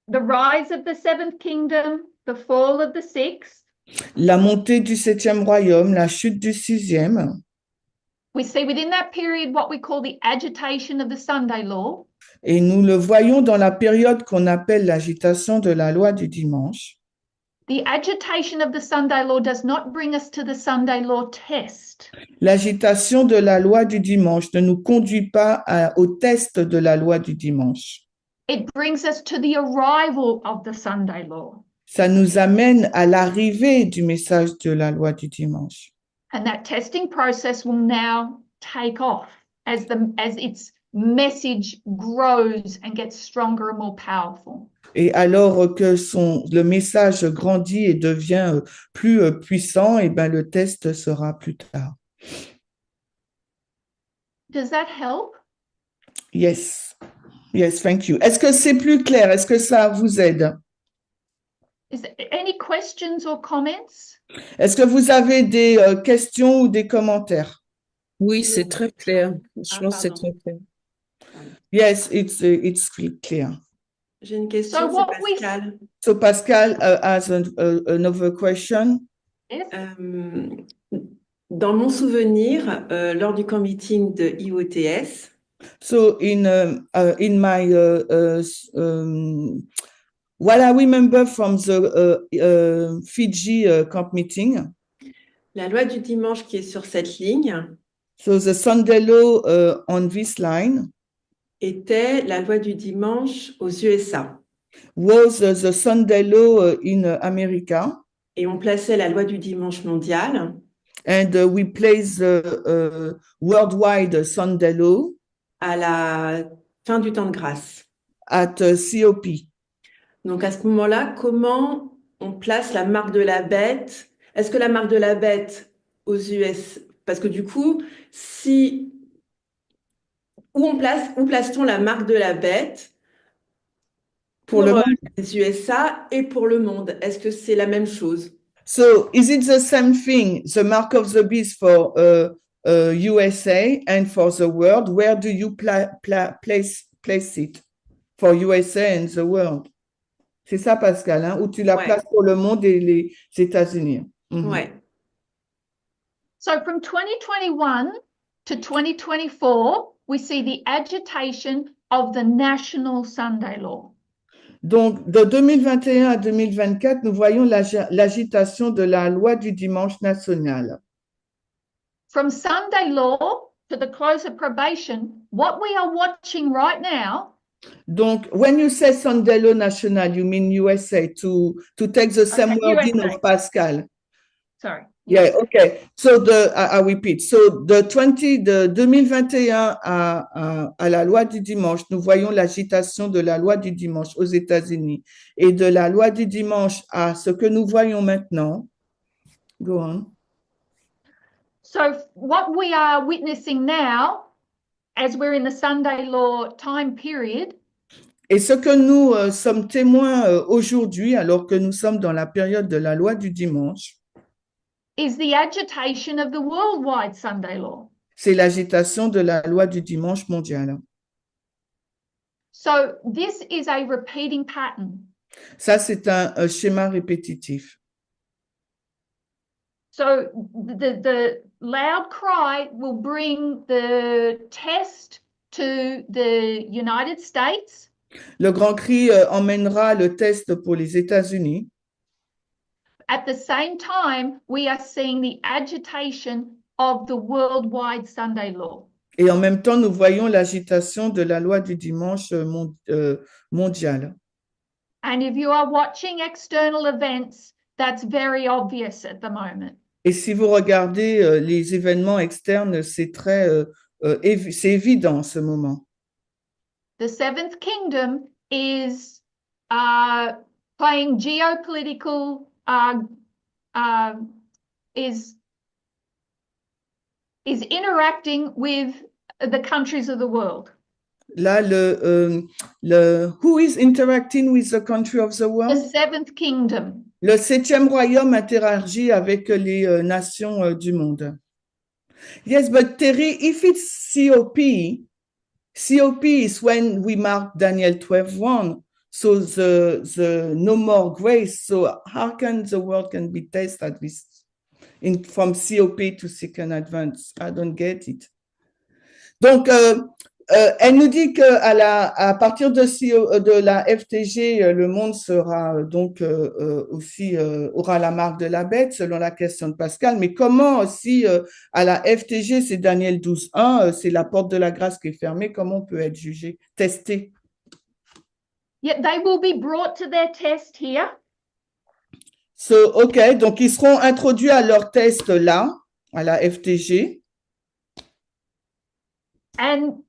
the rise of the seventh kingdom, the fall of the sixth, la montée du septième royaume, la chute du sixième, We see within that period what we call the agitation of the Sunday law. Et nous le voyons dans la période qu'on appelle l'agitation de la loi du dimanche. The agitation of the Sunday law does not bring us to the Sunday law test. L'agitation de la loi du dimanche ne nous conduit pas au test de la loi du dimanche. It brings us to the arrival of the Sunday law. Ça nous amène à l'arrivée du message de la loi du dimanche. And that testing process will now take off as its message grows and gets stronger and more powerful. Et alors que le message grandit et devient plus puissant, et ben le test sera plus tard. Does that help? Yes. Yes, thank you. Est-ce que c'est plus clair? Est-ce que ça vous aide? Is there any questions or comments? Est-ce que vous avez des questions ou des commentaires? Oui, c'est très clair. Je pense que c'est pardon. très clair. Yes, it's clear. J'ai une question, So what c'est Pascal. So Pascal has another question. Yes. Dans mon souvenir, lors du camp meeting de IOTS, So in my what I remember from the Fiji camp meeting, la loi du dimanche qui est sur cette ligne so the Sunday law on this line était la loi du dimanche aux USA. was the Sunday law in America, Et on plaçait la loi du dimanche mondiale and we place the worldwide Sunday law à la fin du temps de grâce. at COP. Donc à ce moment-là, comment on place la marque de la bête? Est-ce que la marque de la bête aux US, parce que du coup, où place-t-on la marque de la bête Pour le monde. les USA et pour le monde? Est-ce que c'est la même chose? So is it the same thing, the mark of the beast for USA and for the world? Where do you place it for USA and the world? C'est ça, Pascal, hein, où tu la Ouais. places pour le monde et les États-Unis. Mhm. Ouais. So from 2021 to 2024, we see the agitation of the national Sunday law. Donc, de 2021 à 2024, nous voyons l'agitation de la loi du dimanche national. From Sunday law to the close of probation, what we are watching right now. Donc, when you say Sunday law national, you mean USA, to take the same wording USA. of Pascal. Sorry. Yeah, okay. So I repeat. So de 2021 à la loi du dimanche, nous voyons l'agitation de la loi du dimanche aux États-Unis. Et de la loi du dimanche à ce que nous voyons maintenant. Go on. So what we are witnessing now, as we're in the Sunday law time period, Et ce que nous sommes témoins aujourd'hui, alors que nous sommes dans la période de la loi du dimanche, is the agitation of the worldwide Sunday law. c'est l'agitation de la loi du dimanche mondial. So this is a repeating pattern. Ça, c'est un schéma répétitif. So the loud cry will bring the test to the United States. Le grand cri emmènera le test pour les États-Unis. At the same time, we are seeing the agitation of the worldwide Sunday law. Et en même temps, nous voyons l'agitation de la loi du dimanche mondiale. And if you are watching external events, that's very obvious at the moment. Et si vous regardez les événements externes, c'est c'est évident en ce moment. The Seventh Kingdom is playing geopolitical, is interacting with the countries of the world. Là, who is interacting with the country of the The world? Seventh Kingdom. Le septième royaume interagit avec les nations du monde. Yes, but Terry, if it's COP is when we mark Daniel 12:1. So the no more grace. So how can the world can be tested at this from COP to second advance. I don't get it. Donc, elle nous dit à partir de la FTG, le monde sera donc aussi aura la marque de la bête selon la question de Pascal. Mais comment si à la FTG c'est Daniel 12:1, c'est la porte de la grâce qui est fermée, comment on peut être jugé, testé? Yeah, they will be brought to their test here. So, OK, donc ils seront introduits à leur test là, à la FTG. And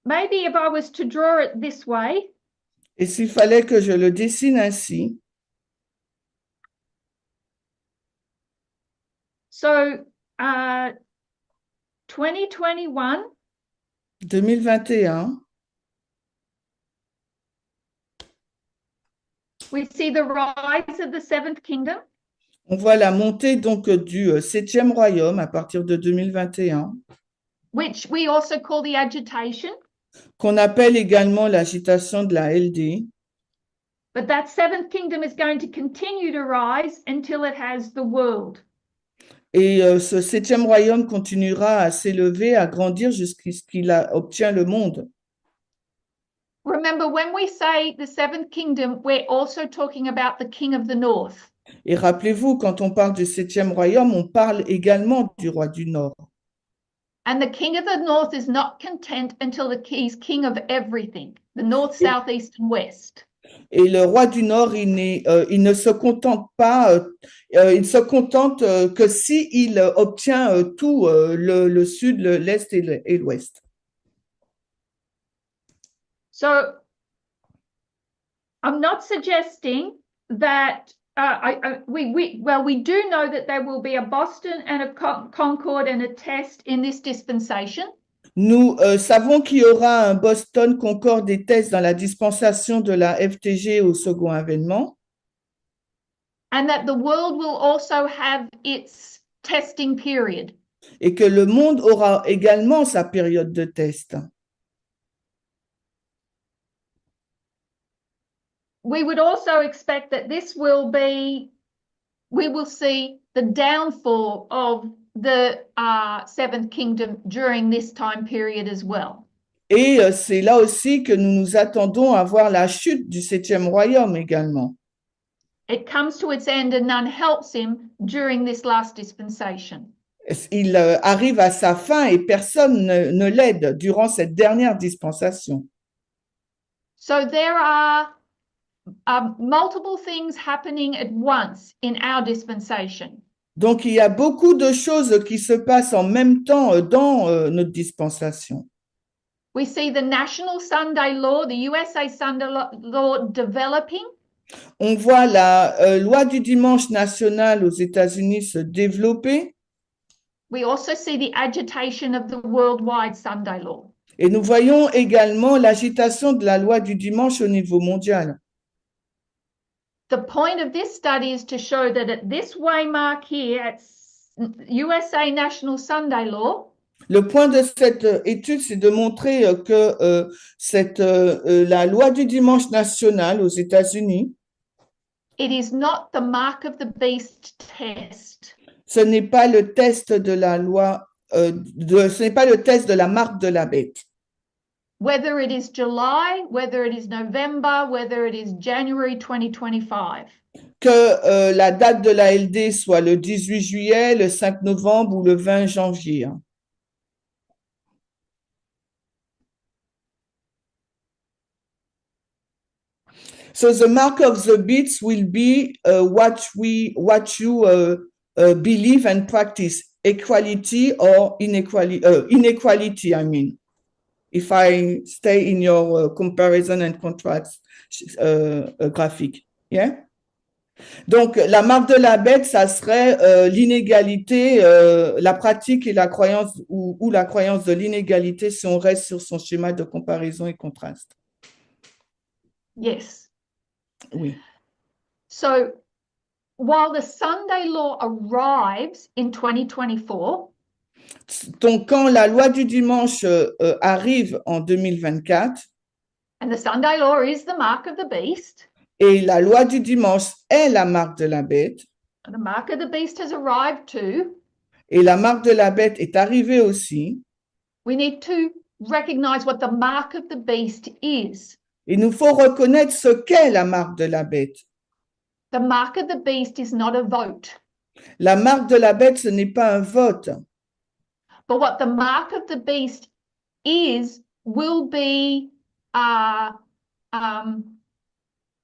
maybe if I was to draw it this way, Et s'il fallait que je le dessine ainsi, so 2021, 2021, we see the rise of the seventh kingdom. on voit la montée donc du 7e royaume à partir de 2021, Which we also call the agitation, qu'on appelle également l'agitation de la LD. but that seventh kingdom is going to continue to rise until it has the world. Et ce 7e royaume continuera à s'élever, à grandir jusqu'à ce qu'il obtient le monde. Remember, when we say the seventh kingdom, we're also talking about the king of the north. Et rappelez-vous, quand on parle du 7e royaume, on parle également du roi du Nord. And the king of the north is not content until he's king of everything, the north, south, east, and west. Et le roi du Nord, il ne se contente pas, il se contente que si il obtient tout, le sud, l'est et l'ouest. So I'm not suggesting that we do know that there will be a Boston and a Concord and a test in this dispensation. Nous savons qu'il y aura un Boston, Concorde et test dans la dispensation de la FTG au second avènement. And that the world will also have its testing period. Et que le monde aura également sa période de test. We would also expect that we will see the downfall of the seventh kingdom during this time period as well. Et c'est là aussi que nous nous attendons à voir la chute du 7e royaume également. It comes to its end and none helps him during this last dispensation. Il arrive à sa fin et personne ne l'aide durant cette dernière dispensation. So there are multiple things happening at once in our dispensation. Donc, il y a beaucoup de choses qui se passent en même temps dans notre dispensation. We see the National Sunday Law, the USA Sunday Law developing. On voit la loi du dimanche national aux États-Unis se développer. We also see the agitation of the worldwide Sunday Law. Et nous voyons également l'agitation de la loi du dimanche au niveau mondial. The point of this study is to show that at this waymark here, at USA National Sunday Law, le point de cette étude, c'est de montrer que la loi du dimanche national aux États-Unis, it is not the mark of the beast test. Ce n'est pas le test de la loi, ce n'est pas le test de la marque de la bête. Whether it is July, whether it is November, whether it is January 2025. Que la date de la LD soit le 18 juillet, le 5 novembre ou le 20 janvier. So the mark of the beast will be what you believe and practice, equality or inequality, I mean. If I stay in your comparison and contrast graphique. Yeah? Donc, la marque de la bête, ça serait l'inégalité, la pratique et la croyance ou la croyance de l'inégalité si on reste sur son schéma de comparaison et contraste. Yes. Oui. So, while the Sunday law arrives in 2024, donc, quand la loi du dimanche arrive en 2024, and the Sunday law is the mark of the beast, Et la loi du dimanche est la marque de la bête. And the mark of the beast has arrived too. Et la marque de la bête est arrivée aussi. We need to recognize what the mark of the beast is. Il nous faut reconnaître ce qu'est la marque de la bête. The mark of the beast is not a vote, La marque de la bête, ce n'est pas un vote. but what the mark of the beast is will be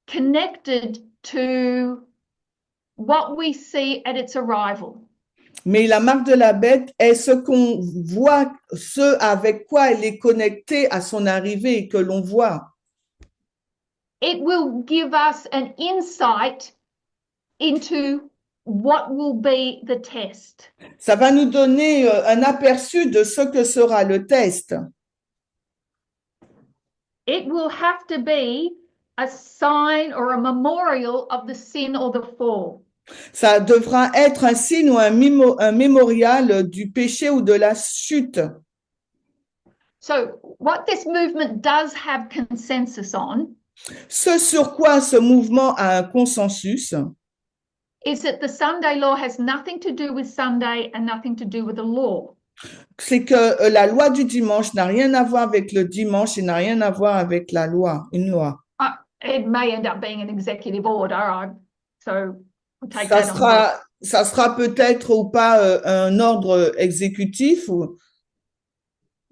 connected to what we see at its arrival. Mais la marque de la bête est ce qu'on voit, ce avec quoi elle est connectée à son arrivée et que l'on voit. It will give us an insight into what will be the test. Ça va nous donner un aperçu de ce que sera le test. It will have to be a sign or a memorial of the sin or the fall. Ça devra être un signe ou un mémorial du péché ou de la chute. So what this movement does have consensus on Ce sur quoi ce mouvement a un consensus, is that the Sunday law has nothing to do with Sunday and nothing to do with the law. c'est que la loi du dimanche n'a rien à voir avec le dimanche et n'a rien à voir avec la loi, une loi. It may end up being an executive order, so we'll take that on board. Ça sera peut-être ou pas un ordre exécutif,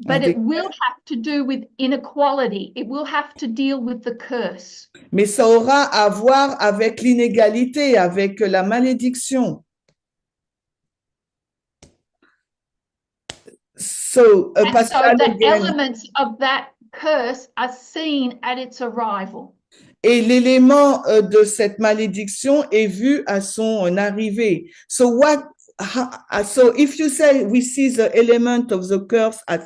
But it will have to do with inequality. It will have to deal with the curse. mais ça aura à voir avec l'inégalité, avec la malédiction. So, And so Pascal, the again, elements of that curse are seen at its arrival. et l'élément de cette malédiction est vu à son arrivée. So if you say we see the element of the curse at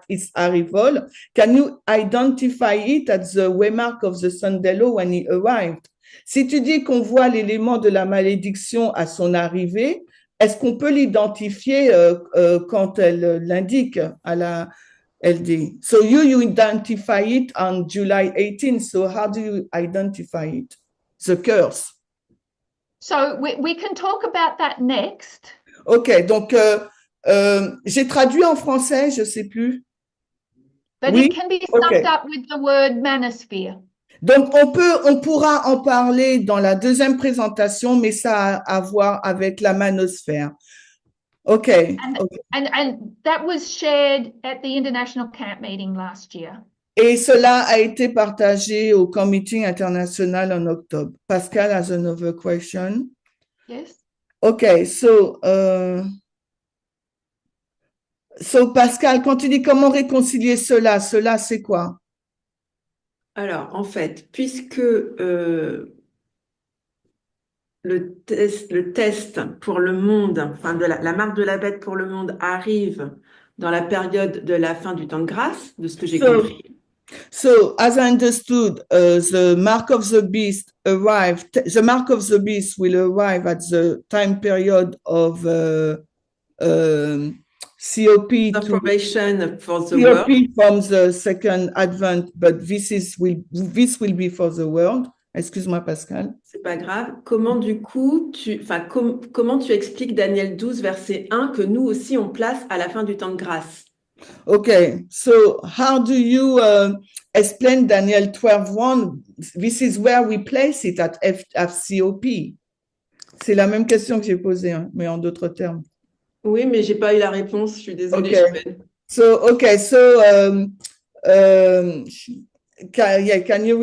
its arrival, can you identify it at the waymark of the Sunday law when he arrived? Si tu dis qu'on voit l'élément de la malédiction à son arrivée, est-ce qu'on peut l'identifier quand elle l'indique à la LD? So you identify it on July 18th. So how do you identify it? The curse. So we can talk about that next. OK, donc j'ai traduit en français, je ne sais plus. But Oui, it can be OK. summed up with the word manosphere. Donc on pourra en parler dans la deuxième présentation, mais ça a à voir avec la manosphère. OK. And that was shared at the International Camp meeting last year. Et cela a été partagé au Camp Meeting international en octobre. Pascal has another question. Yes. Okay, so Pascal, quand tu dis comment réconcilier cela c'est quoi? Alors, en fait, puisque le test pour le monde, enfin de la marque de la bête pour le monde arrive dans la période de la fin du temps de grâce, de ce que j'ai compris. So, as I understood, the mark of the beast arrived. The mark of the beast will arrive at the time period of COP The probation for the COP world. from the second advent, but this will be for the world. Excuse-moi, Pascal. C'est pas grave. Comment du coup, comment tu expliques Daniel 12, verset 1, que nous aussi on place à la fin du temps de grâce? Okay, so how do you explain Daniel 12:1? This is where we place it at COP. C'est la même question que j'ai posée, hein, mais en d'autres termes. Oui, mais j'ai pas eu la réponse. Je suis désolée. Okay. Can you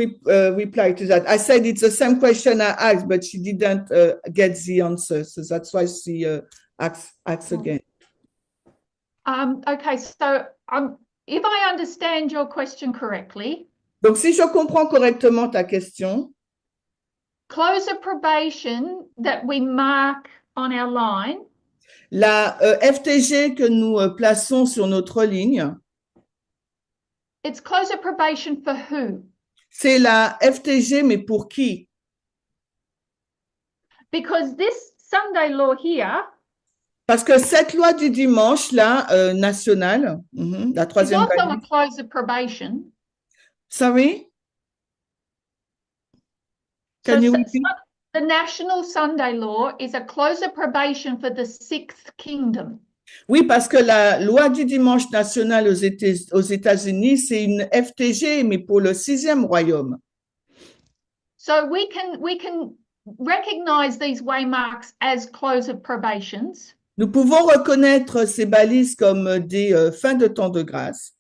reply to that? I said it's the same question I asked, but she didn't get the answer, so that's why she asks again. Okay, so if I understand your question correctly, Donc, si je comprends correctement ta question, close of probation that we mark on our line la FTG que nous plaçons sur notre ligne, it's close of probation for who? c'est la FTG, mais pour qui? Because this Sunday law here Parce que cette loi du dimanche, là, nationale, la is troisième also a valise. close of probation. Sorry? Can you So repeat? the National Sunday Law is a close of probation for the sixth kingdom. Oui, parce que la loi du dimanche national aux États-Unis, c'est une FTG, mais pour le 6e royaume. So we can recognize these waymarks as close of probations, Nous pouvons reconnaître ces balises comme des fins de temps de grâce,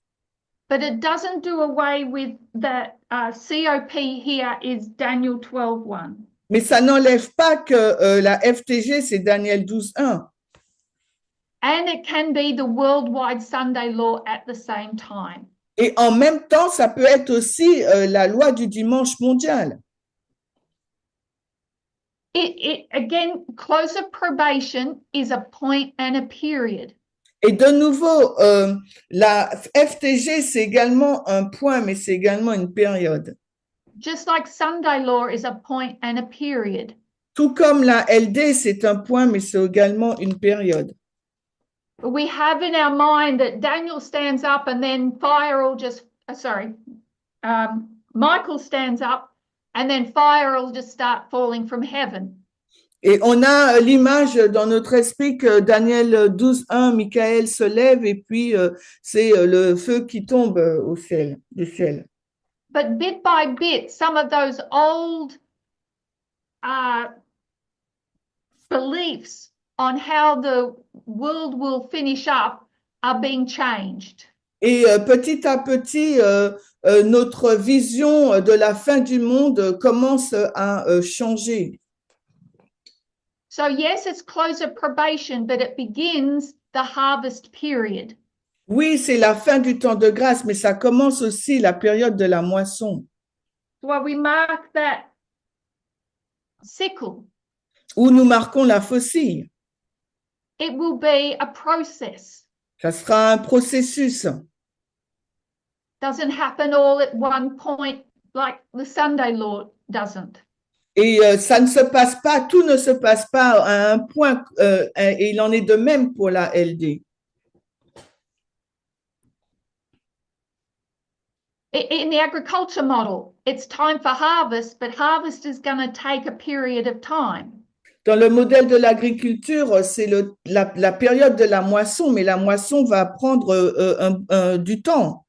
but it doesn't do away with the COP here is Daniel 12:1. mais ça n'enlève pas que la FTG, c'est Daniel 12:1. And it can be the worldwide Sunday law at the same time. Et en même temps, ça peut être aussi la loi du dimanche mondial. Again, close of probation is a point and a period. Et de nouveau, la FTG, c'est également un point, mais c'est également une période. Just like Sunday law is a point and a period. Tout comme la LD, c'est un point, mais c'est également une période. We have in our mind that Daniel stands up and then fire will just, Michael stands up and then fire will just start falling from heaven. Et on a l'image dans notre esprit que Daniel 12:1, Michael se lève et puis c'est le feu qui tombe au ciel, du ciel. But bit by bit, some of those old beliefs on how the world will finish up are being changed. Et petit à petit, notre vision de la fin du monde commence à changer. So yes, it's close of probation, but it begins the harvest period. Oui, c'est la fin du temps de grâce, mais ça commence aussi la période de la moisson, So we mark that sickle. où nous marquons la faucille. It will be a process. Ça sera un processus. Doesn't happen all at one point like the Sunday law doesn't. Et ça ne se passe pas, tout ne se passe pas à un point, et il en est de même pour la LD. In the agriculture model, it's time for harvest, but harvest is going to take a period of time. Dans le modèle de l'agriculture, c'est la période de la moisson, mais la moisson va prendre du temps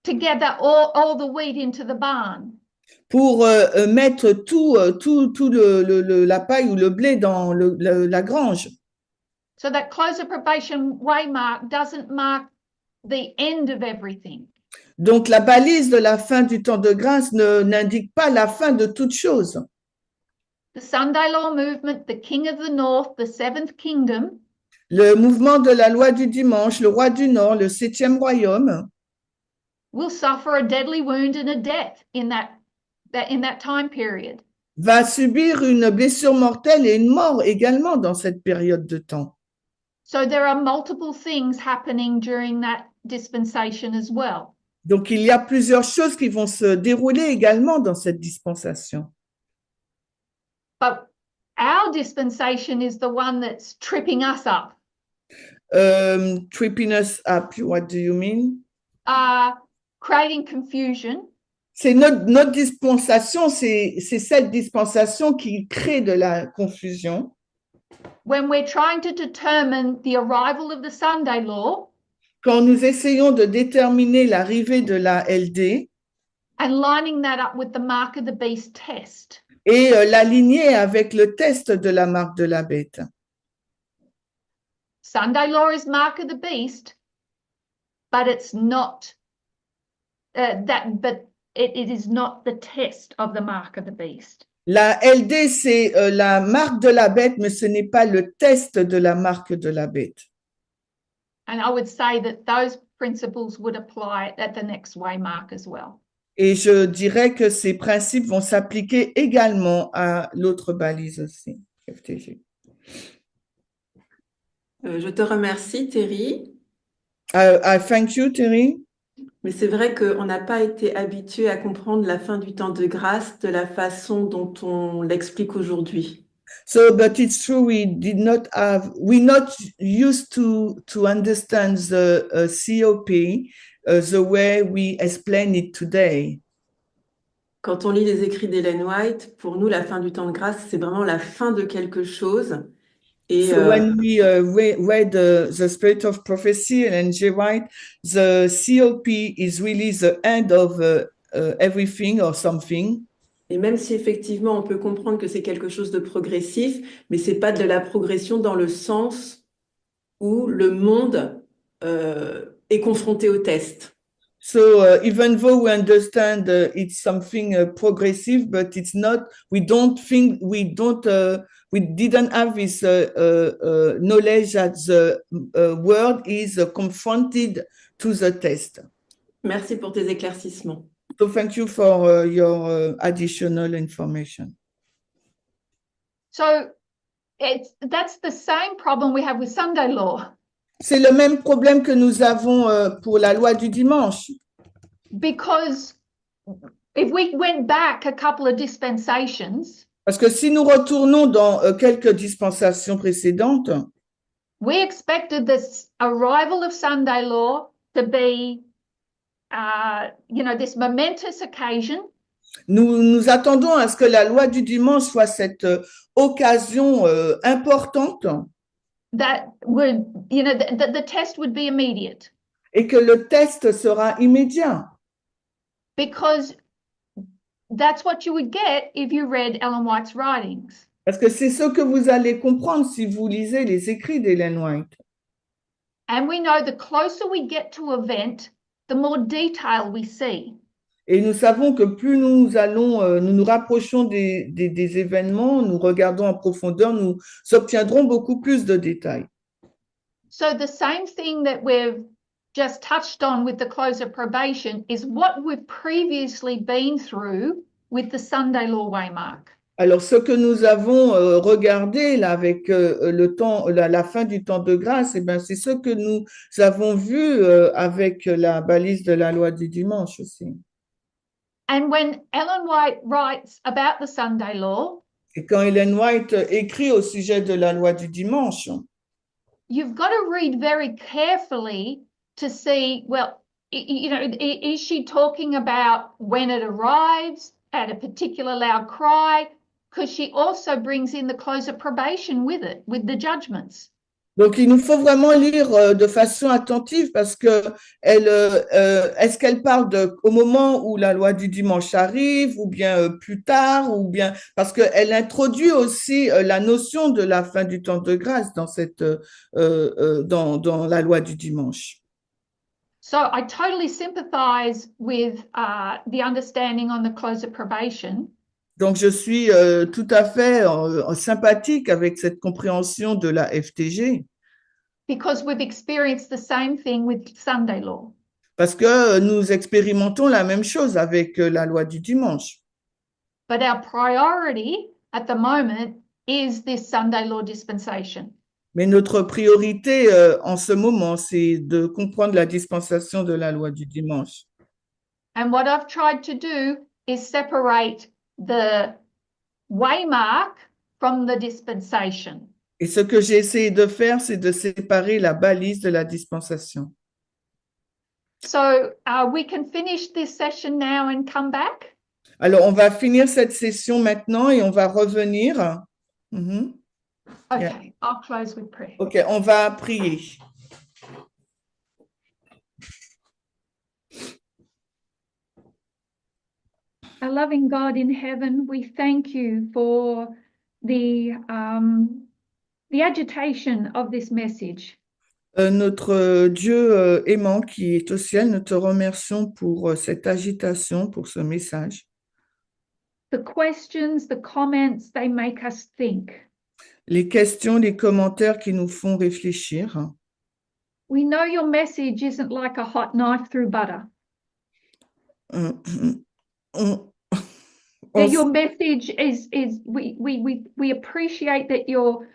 To gather all the wheat into the barn. pour mettre tout la paille ou le blé dans la grange. So that close of probation waymark doesn't mark the end of everything. Donc, la balise de la fin du temps de grâce n'indique pas la fin de toute chose. The Sunday law movement, the King of the North, the Seventh Kingdom, Le mouvement de la loi du dimanche, le roi du Nord, le 7e royaume, will suffer a deadly wound and a death in that time period. va subir une blessure mortelle et une mort également dans cette période de temps. So there are multiple things happening during that dispensation as well. Donc, il y a plusieurs choses qui vont se dérouler également dans cette dispensation. But our dispensation is the one that's tripping us up, Tripping us up, what do you mean? creating confusion, C'est notre dispensation, c'est cette dispensation qui crée de la confusion. when we're trying to determine the arrival of the Sunday law Quand nous essayons de déterminer l'arrivée de la LD and lining that up with the mark of the beast test. et l'aligner avec le test de la marque de la bête. Sunday law is mark of the beast, but it's not it is not the test of the mark of the beast. La LD, c'est la marque de la bête, mais ce n'est pas le test de la marque de la bête. And I would say that those principles would apply at the next waymark as well. Et je dirais que ces principes vont s'appliquer également à l'autre balise aussi, FTG. Je te remercie, Terry. I thank you, Terry. Mais c'est vrai qu'on n'a pas été habitué à comprendre la fin du temps de grâce de la façon dont on l'explique aujourd'hui. So, but it's true, we're not used to understand the COP the way we explain it today. Quand on lit les écrits d'Ellen White, pour nous, la fin du temps de grâce, c'est vraiment la fin de quelque chose. Et So when we read the Spirit of Prophecy and Ellen G. White, the COP is really the end of everything or something. Et même si effectivement on peut comprendre que c'est quelque chose de progressif, mais c'est pas de la progression dans le sens où le monde est confronté au test. So even though we understand it's something progressive, but it's not. We didn't have this knowledge that the world is confronted to the test. Merci pour tes éclaircissements. So thank you for your additional information. So that's the same problem we have with Sunday law, C'est le même problème que nous avons pour la loi du dimanche. because if we went back a couple of dispensations, Parce que si nous retournons dans quelques dispensations précédentes, we expected this arrival of Sunday law to be, this momentous occasion nous attendons à ce que la loi du dimanche soit cette occasion importante that would, the test would be immediate, et que le test sera immédiat. because that's what you would get if you read Ellen White's writings. Parce que c'est ce que vous allez comprendre si vous lisez les écrits d'Ellen White. And we know the closer we get to an event, the more detail we see. Et nous savons que plus nous nous rapprochons des événements, nous regardons en profondeur, nous obtiendrons beaucoup plus de détails. So the same thing that we've just touched on with the close of probation is what we've previously been through with the Sunday law waymark. Alors, ce que nous avons regardé là avec la fin du temps de grâce, eh ben, c'est ce que nous avons vu avec la balise de la loi du dimanche aussi. And when Ellen White writes about the Sunday law, Et quand Ellen White écrit au sujet de la loi du dimanche, you've got to read very carefully to see, well, is she talking about when it arrives at a particular loud cry? Because she also brings in the close of probation with it, with the judgments. donc il nous faut vraiment lire de façon attentive parce que est-ce qu'elle parle au moment où la loi du dimanche arrive ou bien plus tard ou bien parce qu'elle introduit aussi la notion de la fin du temps de grâce dans dans la loi du dimanche. So I totally sympathize with the understanding on the close of probation. Donc, je suis tout à fait sympathique avec cette compréhension de la FTG. Because we've experienced the same thing with Sunday law. Parce que nous expérimentons la même chose avec la loi du dimanche. But our priority at the moment is this Sunday law dispensation. Mais notre priorité en ce moment, c'est de comprendre la dispensation de la loi du dimanche. And what I've tried to do is separate the waymark from the dispensation. Et ce que j'ai essayé de faire, c'est de séparer la balise de la dispensation. So we can finish this session now and come back. Alors, on va finir cette session maintenant et on va revenir. Mhm. Okay, Yeah. I'll close with prayer. OK, on va prier. Our loving God in heaven, we thank you for the agitation of this message. Notre Dieu aimant qui est au ciel, nous te remercions pour cette agitation, pour ce message. The questions, the comments, they make us think. Les questions, les commentaires qui nous font réfléchir. We know your message isn't like a hot knife through butter. That your message is we appreciate that your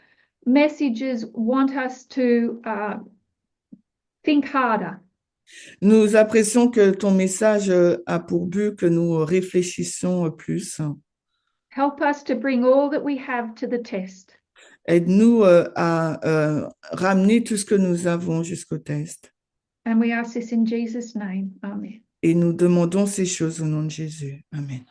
messages want us to think harder. Nous apprécions que ton message a pour but que nous réfléchissions plus. Help us to bring all that we have to the test. Aide-nous à ramener tout ce que nous avons jusqu'au test. And we ask this in Jesus' name. Amen. Et nous demandons ces choses au nom de Jésus. Amen.